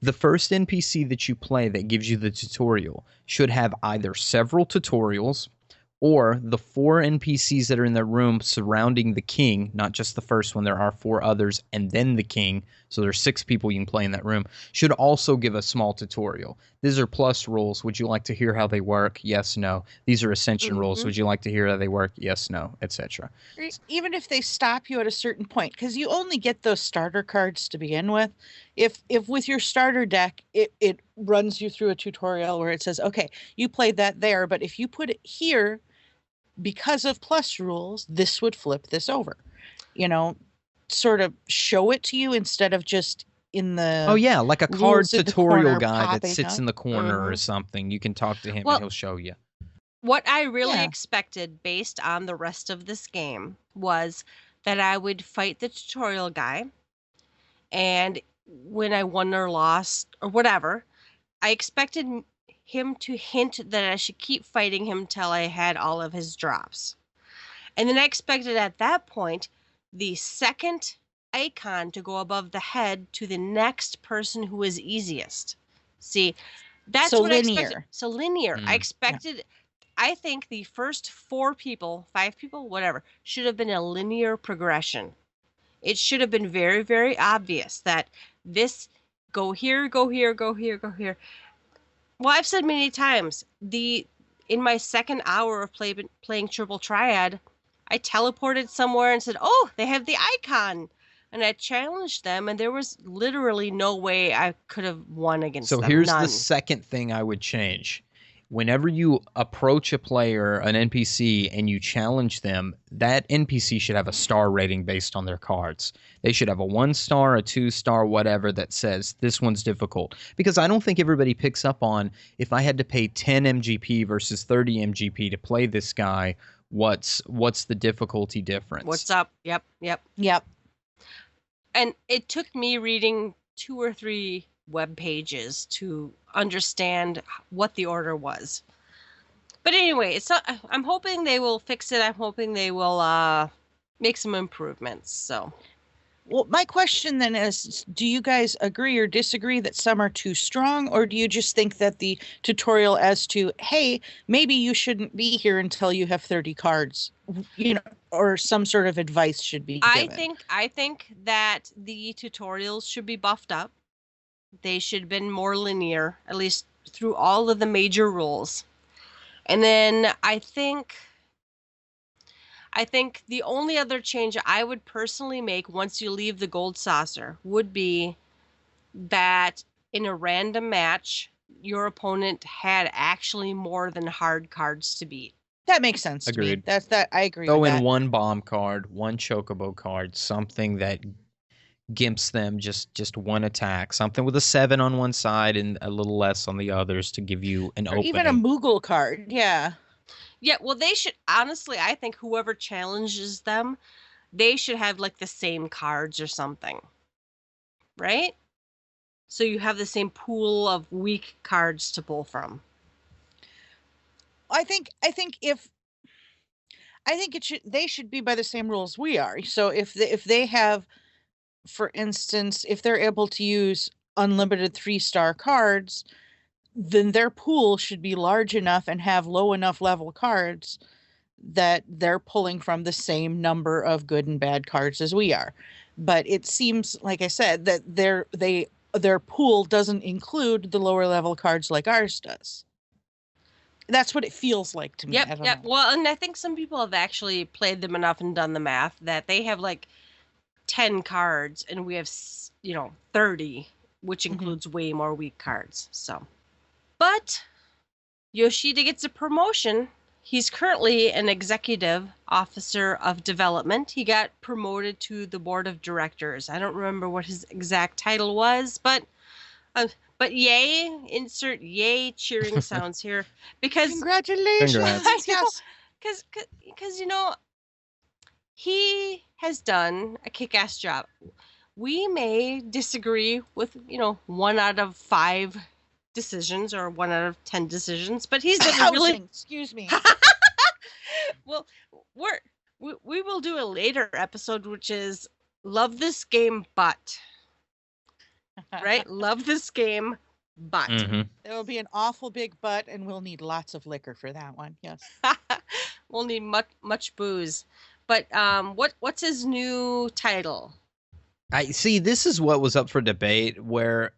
The first NPC that you play that gives you the tutorial should have either several tutorials or the 4 NPCs that are in the room surrounding the king, not just the first one, there are 4 others, and then the king, so there's 6 people you can play in that room, should also give a small tutorial. These are plus rules. Would you like to hear how they work? Yes, no. These are ascension rules. Would you like to hear how they work? Yes, no, etc. Even if they stop you at a certain point, because you only get those starter cards to begin with. If with your starter deck, it runs you through a tutorial where it says, okay, you played that there, but if you put it here, because of plus rules, this would flip this over. You know, sort of show it to you instead of just in the... Oh, yeah, like a card tutorial guy that sits up in the corner or something. You can talk to him and he'll show you. What I really expected based on the rest of this game was that I would fight the tutorial guy, and when I won or lost or whatever, I expected him to hint that I should keep fighting him till I had all of his drops. And then I expected at that point the second icon to go above the head to the next person who was easiest. See, that's what I expected. So linear. I expected... I think the first 4 people, 5 people, whatever, should have been a linear progression. It should have been very, very obvious that this go here, go here, go here, go here. Well, I've said many times, in my second hour of playing Triple Triad, I teleported somewhere and said, oh, they have the icon. And I challenged them, and there was literally no way I could have won against them. So here's the second thing I would change. Whenever you approach a player, an NPC, and you challenge them, that NPC should have a star rating based on their cards. They should have a 1-star, a 2-star, whatever that says this one's difficult. Because I don't think everybody picks up on, if I had to pay 10 MGP versus 30 MGP to play this guy, what's the difficulty difference? What's up? Yep. And it took me reading 2 or 3 web pages to understand what the order was. But anyway, I'm hoping they will fix it. I'm hoping they will make some improvements. So, well, my question then is, do you guys agree or disagree that some are too strong, or do you just think that the tutorial as to, hey, maybe you shouldn't be here until you have 30 cards, you know, or some sort of advice should be given? I think that the tutorials should be buffed up. They should have been more linear, at least through all of the major rules. And then I think the only other change I would personally make once you leave the gold saucer would be that in a random match, your opponent had actually more than hard cards to beat. That makes sense. Agreed. To me. I agree Throw with that. in 1 bomb card, 1 chocobo card, something that gimps them just 1 attack, something with a 7 on one side and a little less on the others to give you an opening. Even a Moogle card, yeah. Yeah, well, they should, honestly, I think whoever challenges them, they should have like the same cards or something, right? So you have the same pool of weak cards to pull from. I think they should be by the same rules we are. So if they have, for instance, if they're able to use unlimited 3-star cards, then their pool should be large enough and have low enough level cards that they're pulling from the same number of good and bad cards as we are. But it seems, like I said, that their pool doesn't include the lower level cards like ours does. That's what it feels like to me. Yep. Well, and I think some people have actually played them enough and done the math that they have like 10 cards and we have 30, which includes way more weak cards. So, but Yoshida gets a promotion. He's currently an executive officer of development. He got promoted to the board of directors. I don't remember what his exact title was, uh, but yay! Insert yay cheering sounds here because congratulations. Congrats. Yes, because he has done a kick-ass job. We may disagree with 1 out of 5 decisions or 1 out of 10 decisions, but he's done a really excuse me. well, we will do a later episode, which is love this game, but right, love this game, but There will be an awful big butt, and we'll need lots of liquor for that one. Yes, we'll need much booze. But what's his new title? I see. This is what was up for debate. Where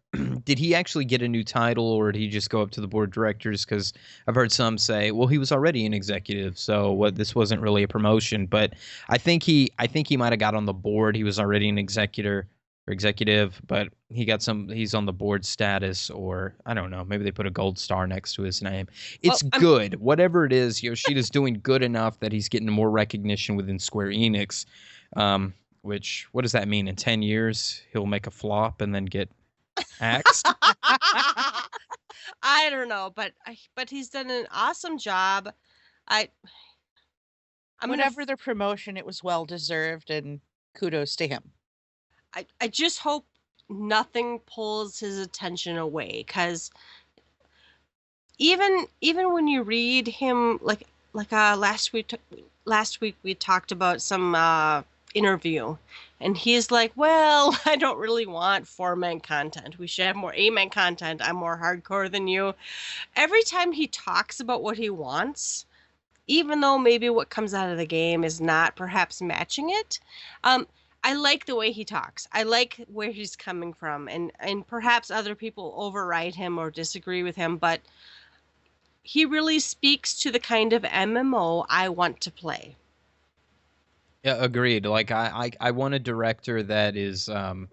did he actually get a new title, or did he just go up to the board of directors? Because I've heard some say, well, he was already an executive, so this wasn't really a promotion. But I think he might have got on the board. He was already an executive, but he's on the board status, or I don't know. Maybe they put a gold star next to his name. It's good. Whatever it is, Yoshida's doing good enough that he's getting more recognition within Square Enix. Which, what does that mean? In 10 years, he'll make a flop and then get axed? I don't know, but he's done an awesome job. whatever the promotion, it was well deserved, and kudos to him. I just hope nothing pulls his attention away, because even when you read him, like last week we talked about some interview, and he's like, well, I don't really want 4-man content. We should have more 8-man content. I'm more hardcore than you. Every time he talks about what he wants, even though maybe what comes out of the game is not perhaps matching it, I like the way he talks. I like where he's coming from, and perhaps other people override him or disagree with him, but he really speaks to the kind of MMO I want to play. Yeah, agreed. Like I want a director that is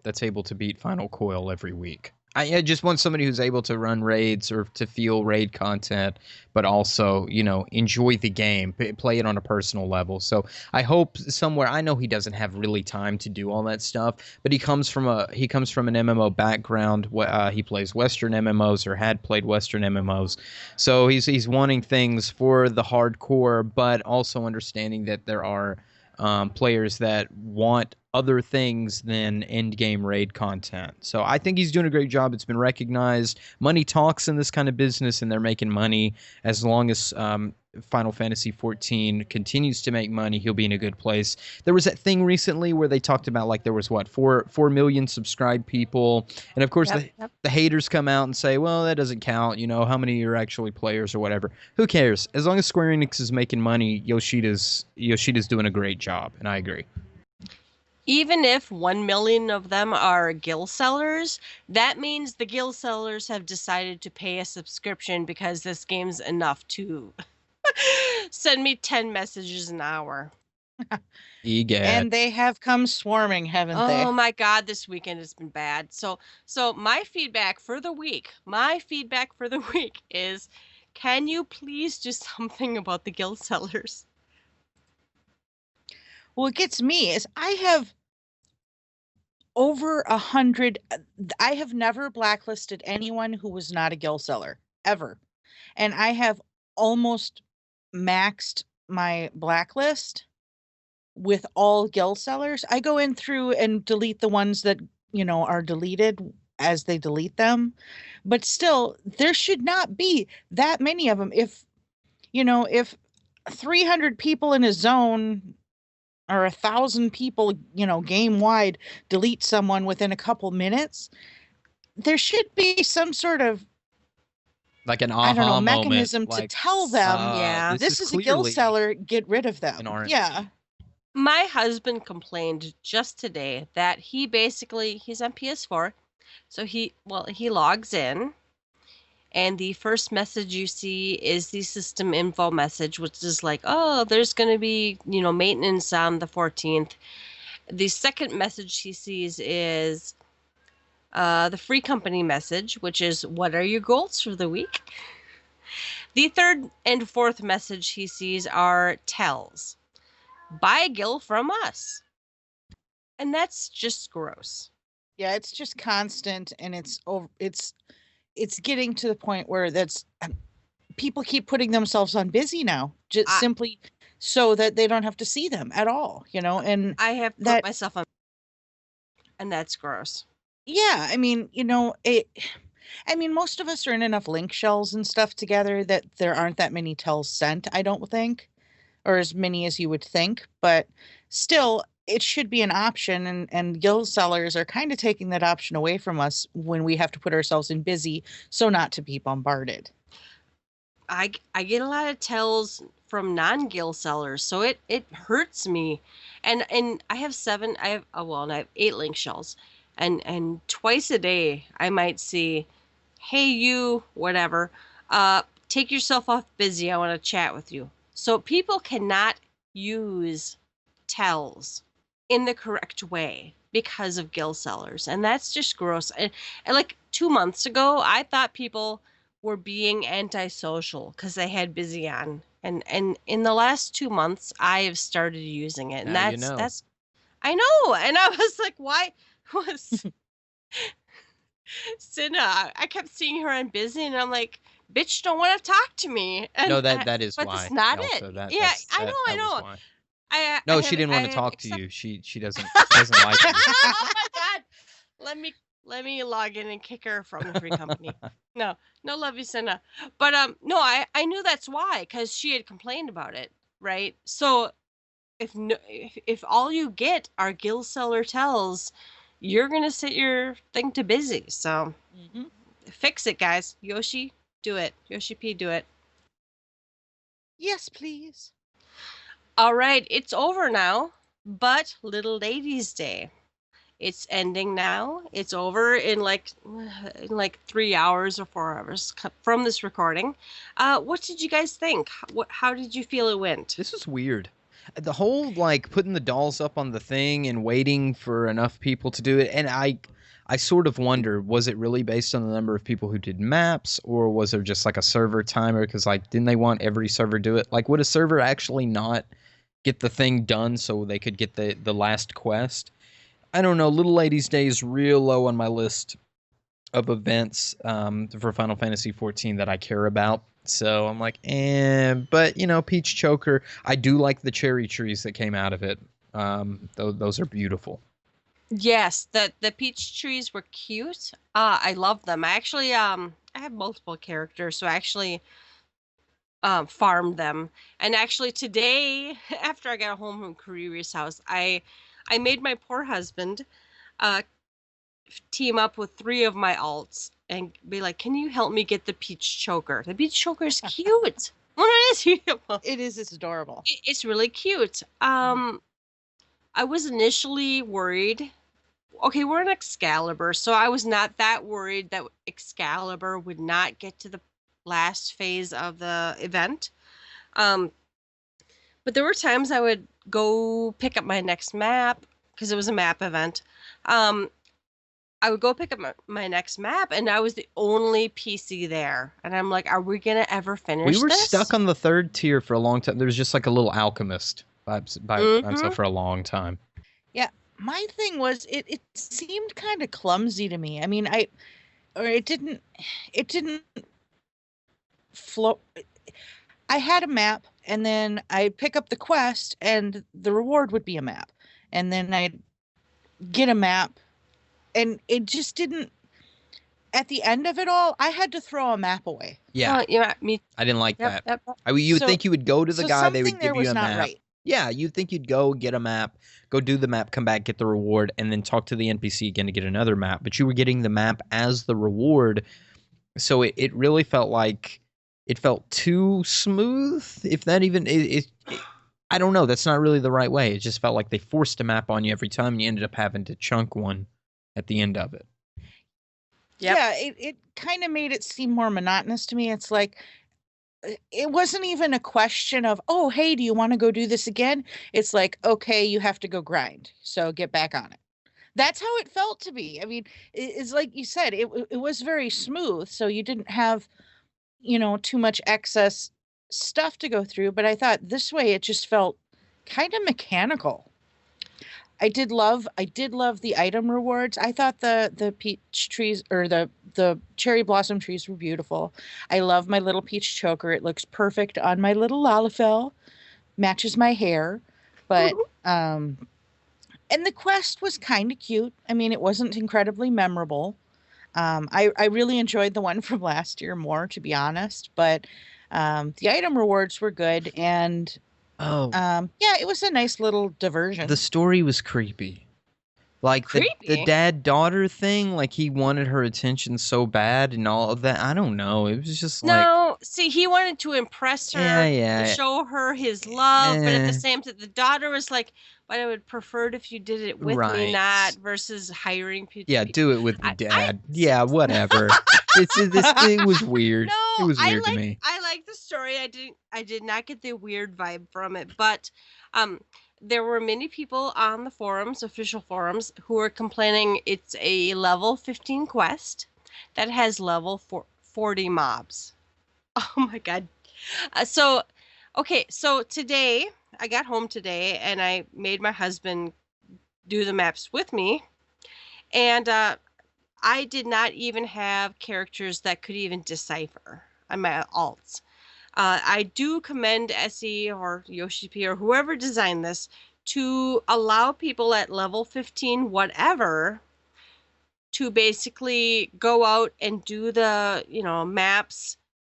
that's able to beat Final Coil every week. I just want somebody who's able to run raids or to feel raid content, but also, enjoy the game, play it on a personal level. So I hope somewhere, I know he doesn't have really time to do all that stuff, but he comes from an MMO background. He plays Western MMOs, or had played Western MMOs. So he's wanting things for the hardcore, but also understanding that there are players that want other things than end game raid content. So I think he's doing a great job. It's been recognized. Money talks in this kind of business, and they're making money. As long as Final Fantasy XIV continues to make money, he'll be in a good place. There was that thing recently where they talked about, like, there was 4 million subscribed people, and of course the haters come out and say, well, that doesn't count, how many are actually players or whatever. Who cares? As long as Square Enix is making money, Yoshida's doing a great job, and I agree. Even if 1 million of them are guild sellers, that means the guild sellers have decided to pay a subscription because this game's enough to send me 10 messages an hour. Egad. And they have come swarming, haven't they? Oh my God, this weekend has been bad. So my feedback for the week is, can you please do something about the guild sellers? What gets me is I have over 100. I have never blacklisted anyone who was not a guild seller, ever. And I have almost maxed my blacklist with all guild sellers. I go in through and delete the ones that, are deleted as they delete them. But still, there should not be that many of them. If 300 people in a zone, or 1,000 people, game wide, delete someone within a couple minutes, there should be some sort of, like, an aha mechanism moment, to tell them, this is a guild seller, get rid of them. Yeah. My husband complained just today that he's on PS4, so he logs in, and the first message you see is the system info message, which is like, oh, there's going to be, maintenance on the 14th. The second message he sees is the free company message, which is, what are your goals for the week? The third and fourth message he sees are tells. Buy a gill from us. And that's just gross. Yeah, it's just constant, and it's over. It's getting to the point where people keep putting themselves on busy now, just simply so that they don't have to see them at all, and I have put myself on, and that's gross. Yeah, I mean, most of us are in enough link shells and stuff together that there aren't that many tells sent, I don't think, or as many as you would think, but still, it should be an option, and guild sellers are kind of taking that option away from us when we have to put ourselves in busy so not to be bombarded. I get a lot of tells from non-guild sellers, so it hurts me. And I have 8 link shells, and twice a day I might see, hey you, whatever, take yourself off busy, I want to chat with you. So people cannot use tells in the correct way because of guild sellers, and that's just gross. And like 2 months ago, I thought people were being antisocial because they had busy on, and in the last 2 months, I have started using it, and Now that's I know, and I was like, why was Cinna? I kept seeing her on busy, and I'm like, bitch, don't want to talk to me. And no, that is but why. that's not Yelta, it. Yeah, I know. No, she didn't want to talk to you. She doesn't like you. Oh my god. Let me log in and kick her from the free company. No, love you, Senna. But no, I knew that's why, because she had complained about it, right? So if all you get are guild seller tells, you're gonna set your thing to busy. So fix it, guys. Yoshi, do it. Yoshi P, do it. Yes, please. All right, it's over now, but Little Ladies Day. It's ending now. It's over in like 3 hours or 4 hours from this recording. What did you guys think? How did you feel it went? This was weird. The whole like putting the dolls up on the thing and waiting for enough people to do it, and I sort of wonder, was it really based on the number of people who did maps, or was there just like a server timer? Because like, didn't they want every server do it? Like, would a server actually not get the thing done so they could get the last quest? I don't know. Little Ladies Day is real low on my list of events for Final Fantasy XIV that I care about. So I'm like, but Peach Choker, I do like the cherry trees that came out of it. Those are beautiful. Yes, the peach trees were cute. I love them. I actually I have multiple characters, so I actually farmed them. And actually today, after I got home from Kariri's house, I made my poor husband team up with 3 of my alts and be like, can you help me get the peach choker? The peach choker is cute. Well, it is. It is. It's adorable. It's really cute. I was initially worried. Okay, we're in Excalibur, so I was not that worried that Excalibur would not get to the last phase of the event. But there were times I would go pick up my next map, because it was a map event. I would go pick up my next map, and I was the only PC there. And I'm like, are we going to ever finish this? We were stuck on the 3rd tier for a long time. There was just like a little alchemist by himself for a long time. Yeah, my thing was, it seemed kind of clumsy to me. I mean, it didn't flow. I had a map, and then I'd pick up the quest, and the reward would be a map. And then I'd get a map, and it just didn't. At the end of it all, I had to throw a map away. Yeah, me. I didn't like that. Yep. You would think you would go to the guy, they would give you a map. Right. Yeah, you'd think you'd go get a map, go do the map, come back, get the reward, and then talk to the NPC again to get another map. But you were getting the map as the reward, so it really felt like it felt too smooth. If that even I don't know. That's not really the right way. It just felt like they forced a map on you every time, and you ended up having to chunk one at the end of it. Yep. Yeah, it kind of made it seem more monotonous to me. It's like, it wasn't even a question of, oh, hey, do you want to go do this again? It's like, okay, you have to go grind, so get back on it. That's how it felt to me. I mean, it's like you said, it was very smooth, so you didn't have too much excess stuff to go through, but I thought this way it just felt kind of mechanical. I did love the item rewards. I thought the peach trees or the cherry blossom trees were beautiful. I love my little peach choker. It looks perfect on my little Lalafell. Matches my hair. But and the quest was kind of cute. I mean, it wasn't incredibly memorable. I really enjoyed the one from last year more, to be honest. But the item rewards were good, and Oh, yeah, it was a nice little diversion. the story was creepy. Like the Creepy. dad-daughter thing, like he wanted her attention so bad and all of that. I don't know. It was just like, No, see, he wanted to impress her, yeah. show her his love, but at Eh, the same time, the daughter was like, "But I would prefer it if you did it with me, right. not versus hiring people." Yeah, do it with the I dad. Yeah, whatever. It was weird. It No, was weird to me. I like the story. I did not get the weird vibe from it, but um there were many people on the forums, official forums, who were complaining it's a level 15 quest that has level 40 mobs. Oh my god. So okay, so today I got home today and I made my husband do the maps with me, and I did not even have characters that could even decipher on my alts. I do commend SE or Yoshi P or whoever designed this to allow people at level 15, whatever, to basically go out and do the, maps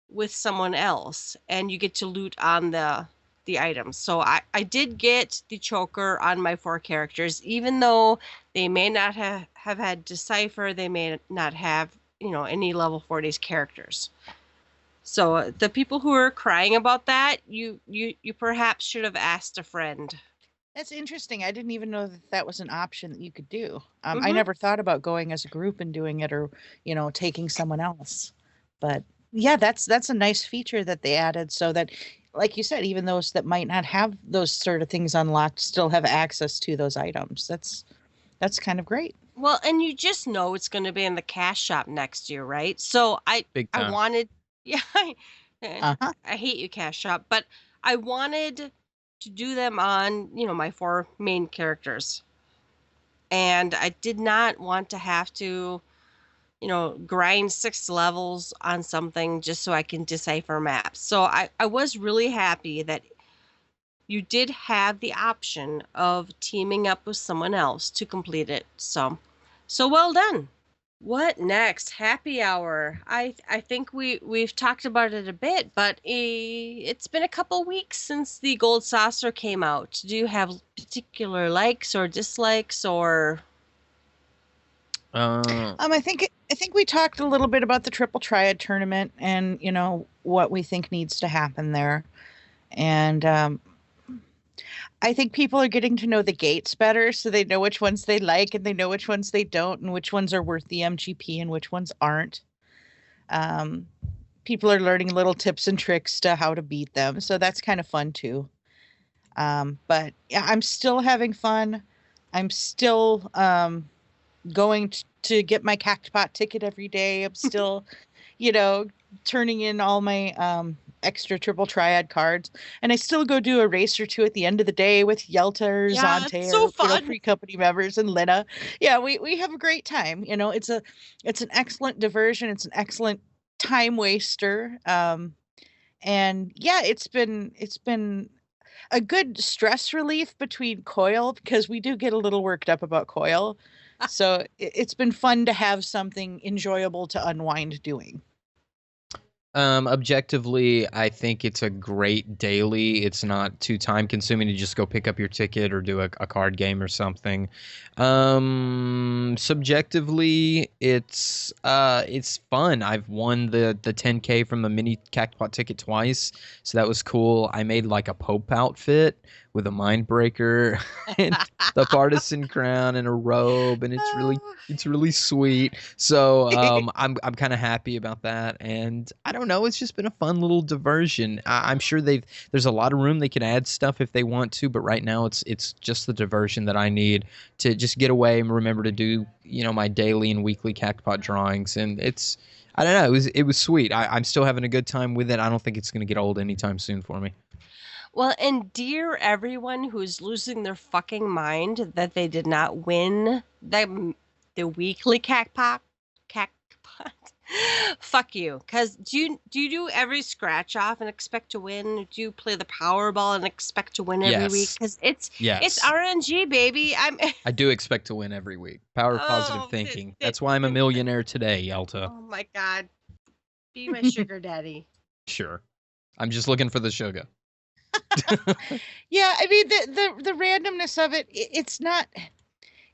with someone else, and you get to loot on the items. So I did get the choker on my 4 characters, even though they may not have had decipher, they may not have, any level 40s characters. So the people who are crying about that, you perhaps should have asked a friend. That's interesting. I didn't even know that that was an option that you could do. I Mhm. never thought about going as a group and doing it, or taking someone else. But yeah, that's a nice feature that they added, so that, like you said, even those that might not have those sort of things unlocked still have access to those items. That's kind of great. Well, and you just know it's going to be in the cash shop next year, right? So Big I time. wanted, yeah, Uh-huh. I hate you, cash shop, but I wanted to do them on, my 4 main characters. And I did not want to have to, grind 6 levels on something just so I can decipher maps. So I was really happy that you did have the option of teaming up with someone else to complete it. So well done. What next? Happy hour. I think we've talked about it a bit, but it's been a couple weeks since the gold saucer came out. Do you have particular likes or dislikes or? I think we talked a little bit about the triple triad tournament, and what we think needs to happen there. And I think people are getting to know the gates better, so they know which ones they like and they know which ones they don't, and which ones are worth the MGP and which ones aren't. Um, People are learning little tips and tricks to how to beat them, so that's kind of fun too. But yeah, I'm still having fun. I'm still going to get my cactpot ticket every day. I'm still, turning in all my extra triple triad cards, and I still go do a race or two at the end of the day with Yelta or Yeah, Zante, it's so or fun. free company members and Lina. Yeah, we have a great time. It's an excellent diversion. It's an excellent time waster. And yeah, it's been a good stress relief between Coil, because we do get a little worked up about Coil. So it's been fun to have something enjoyable to unwind doing. Objectively, I think it's a great daily. It's not too time consuming to just go pick up your ticket or do a card game or something. Subjectively, it's fun. I've won the 10K from the mini cactpot ticket twice, so that was cool. I made like a Pope outfit with a mindbreaker and the partisan crown and a robe, and it's really sweet. So I'm kind of happy about that, and I don't know. It's just been a fun little diversion. I'm sure there's a lot of room they can add stuff if they want to, but right now it's just the diversion that I need to just get away and remember to do my daily and weekly cactpot drawings, and I don't know. It was sweet. I'm still having a good time with it. I don't think it's going to get old anytime soon for me. Well, and dear everyone who's losing their fucking mind that they did not win the weekly cacpot. Fuck you. Because do you do every scratch off and expect to win? Do you play the Powerball and expect to win every week? Because it's RNG, baby. I do expect to win every week. Power positive thinking. That's why I'm a millionaire today, Yelta. Oh my God. Be my sugar daddy. Sure. I'm just looking for the sugar. Yeah, I mean the randomness of it, it's not.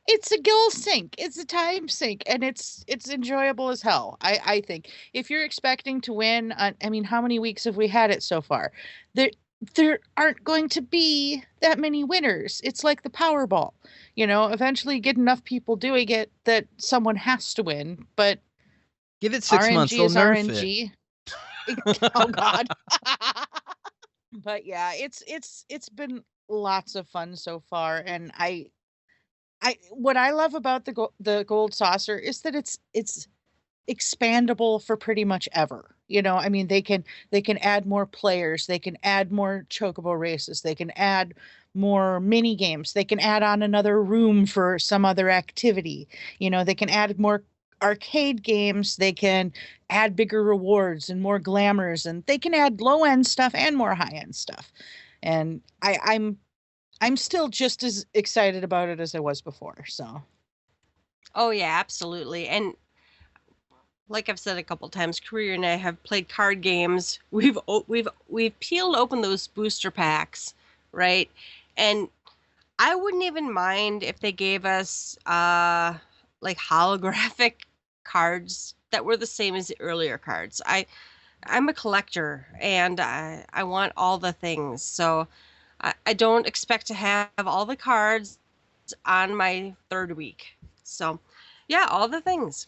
It's a gill sink. It's a time sink, and it's enjoyable as hell. I think if you're expecting to win, I mean, how many weeks have we had it so far? There aren't going to be that many winners. It's like the Powerball, Eventually, get enough people doing it that someone has to win. But give it 6 months, they'll nerf RNG. It. Oh God. But yeah, it's been lots of fun so far, and what I love about the gold saucer is that it's expandable for pretty much ever. I mean, they can add more players, they can add more chocobo races, they can add more mini games, they can add on another room for some other activity. They can add more arcade games, they can add bigger rewards and more glamours, and they can add low end stuff and more high end stuff. And I'm still just as excited about it as I was before. So. Oh yeah, absolutely. And like I've said a couple times, Kariri and I have played card games. We've peeled open those booster packs, right? And I wouldn't even mind if they gave us like holographic cards that were the same as the earlier cards. I'm a collector and I want all the things. So I don't expect to have all the cards on my third week. So, yeah, all the things.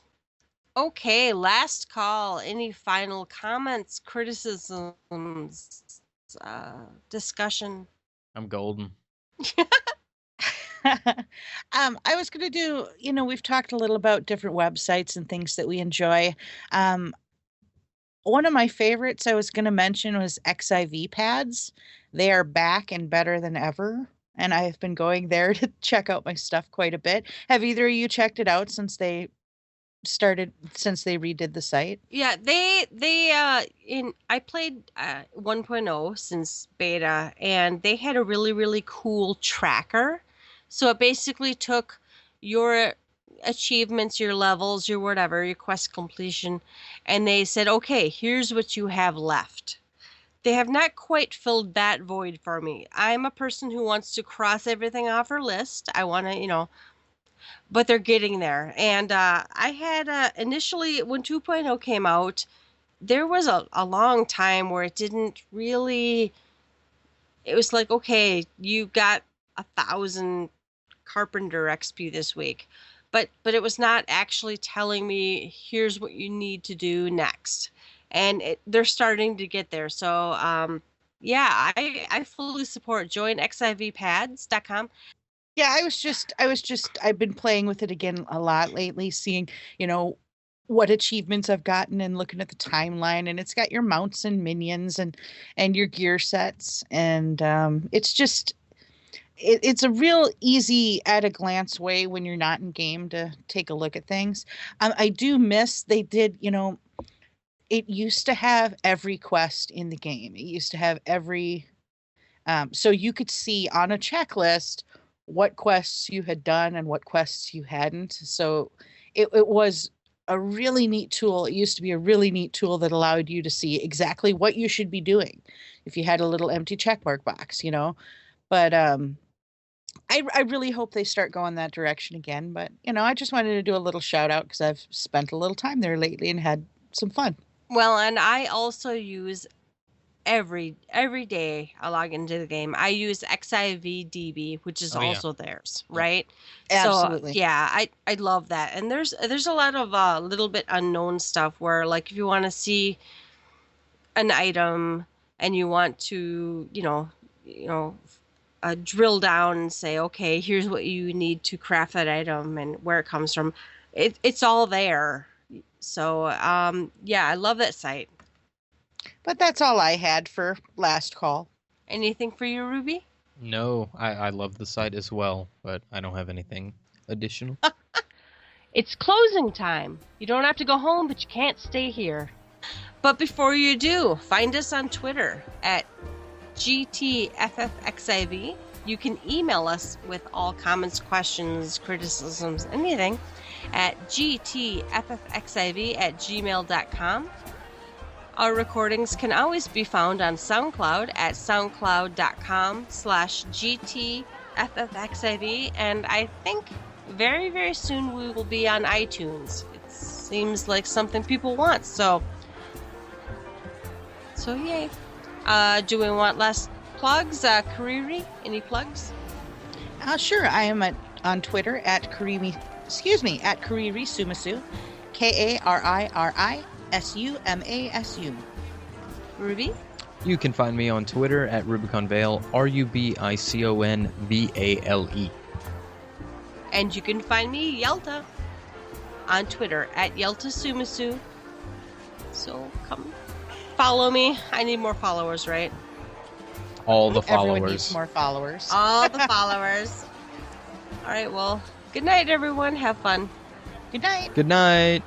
Okay, last call. Any final comments, criticisms, discussion? I'm golden. I was going to do, we've talked a little about different websites and things that we enjoy. One of my favorites I was going to mention was XIV pads. They are back and better than ever. And I've been going there to check out my stuff quite a bit. Have either of you checked it out since they redid the site? Yeah, I played 1.0 since beta, and they had a really, really cool tracker. So it basically took your achievements, your levels, your whatever, your quest completion, and they said, okay, here's what you have left. They have not quite filled that void for me. I'm a person who wants to cross everything off her list. I want to, but they're getting there. And I had initially, when 2.0 came out, there was a long time where it didn't really, it was like, okay, you got 1,000 Carpenter XP this week. But it was not actually telling me, here's what you need to do next. And they're starting to get there. So, yeah, I fully support. Join xivpads.com. Yeah, I've been playing with it again a lot lately, seeing, what achievements I've gotten and looking at the timeline, and it's got your mounts and minions and your gear sets. And it's a real easy at a glance way when you're not in game to take a look at things. I do miss they did, it used to have every quest in the game. It used to have every, so you could see on a checklist what quests you had done and what quests you hadn't. So it was a really neat tool. It used to be a really neat tool that allowed you to see exactly what you should be doing if you had a little empty checkmark box, But I really hope they start going that direction again. But, I just wanted to do a little shout out because I've spent a little time there lately and had some fun. Well, and I also use every day I log into the game. I use XIVDB, which is also theirs, right? Absolutely. So, yeah, I love that. And there's a lot of little bit unknown stuff where, like, if you want to see an item and you want to, drill down and say, okay, here's what you need to craft that item and where it comes from. It's all there. So, yeah, I love that site. But that's all I had for last call. Anything for you, Ruby? No, I love the site as well, but I don't have anything additional. It's closing time. You don't have to go home, but you can't stay here. But before you do, find us on Twitter at GTFFXIV. You can email us with all comments, questions, criticisms, anything at gtffxiv@gmail.com. Our recordings can always be found on SoundCloud at soundcloud.com/gtffxiv, and I think very, very soon we will be on iTunes. It seems like something people want, so yay. Do we want last plugs? Kariri, any plugs? Sure. I am on Twitter at Kariri Sumasu, KARIRISUMASU. Ruby? You can find me on Twitter at Rubicon Vale, RUBICONVALE. And you can find me, Yelta, on Twitter at Yelta Sumasu. So come follow me. I need more followers, right? All the Everyone followers. needs more followers. All the followers. All right, well, good night, everyone. Have fun. Good night. Good night.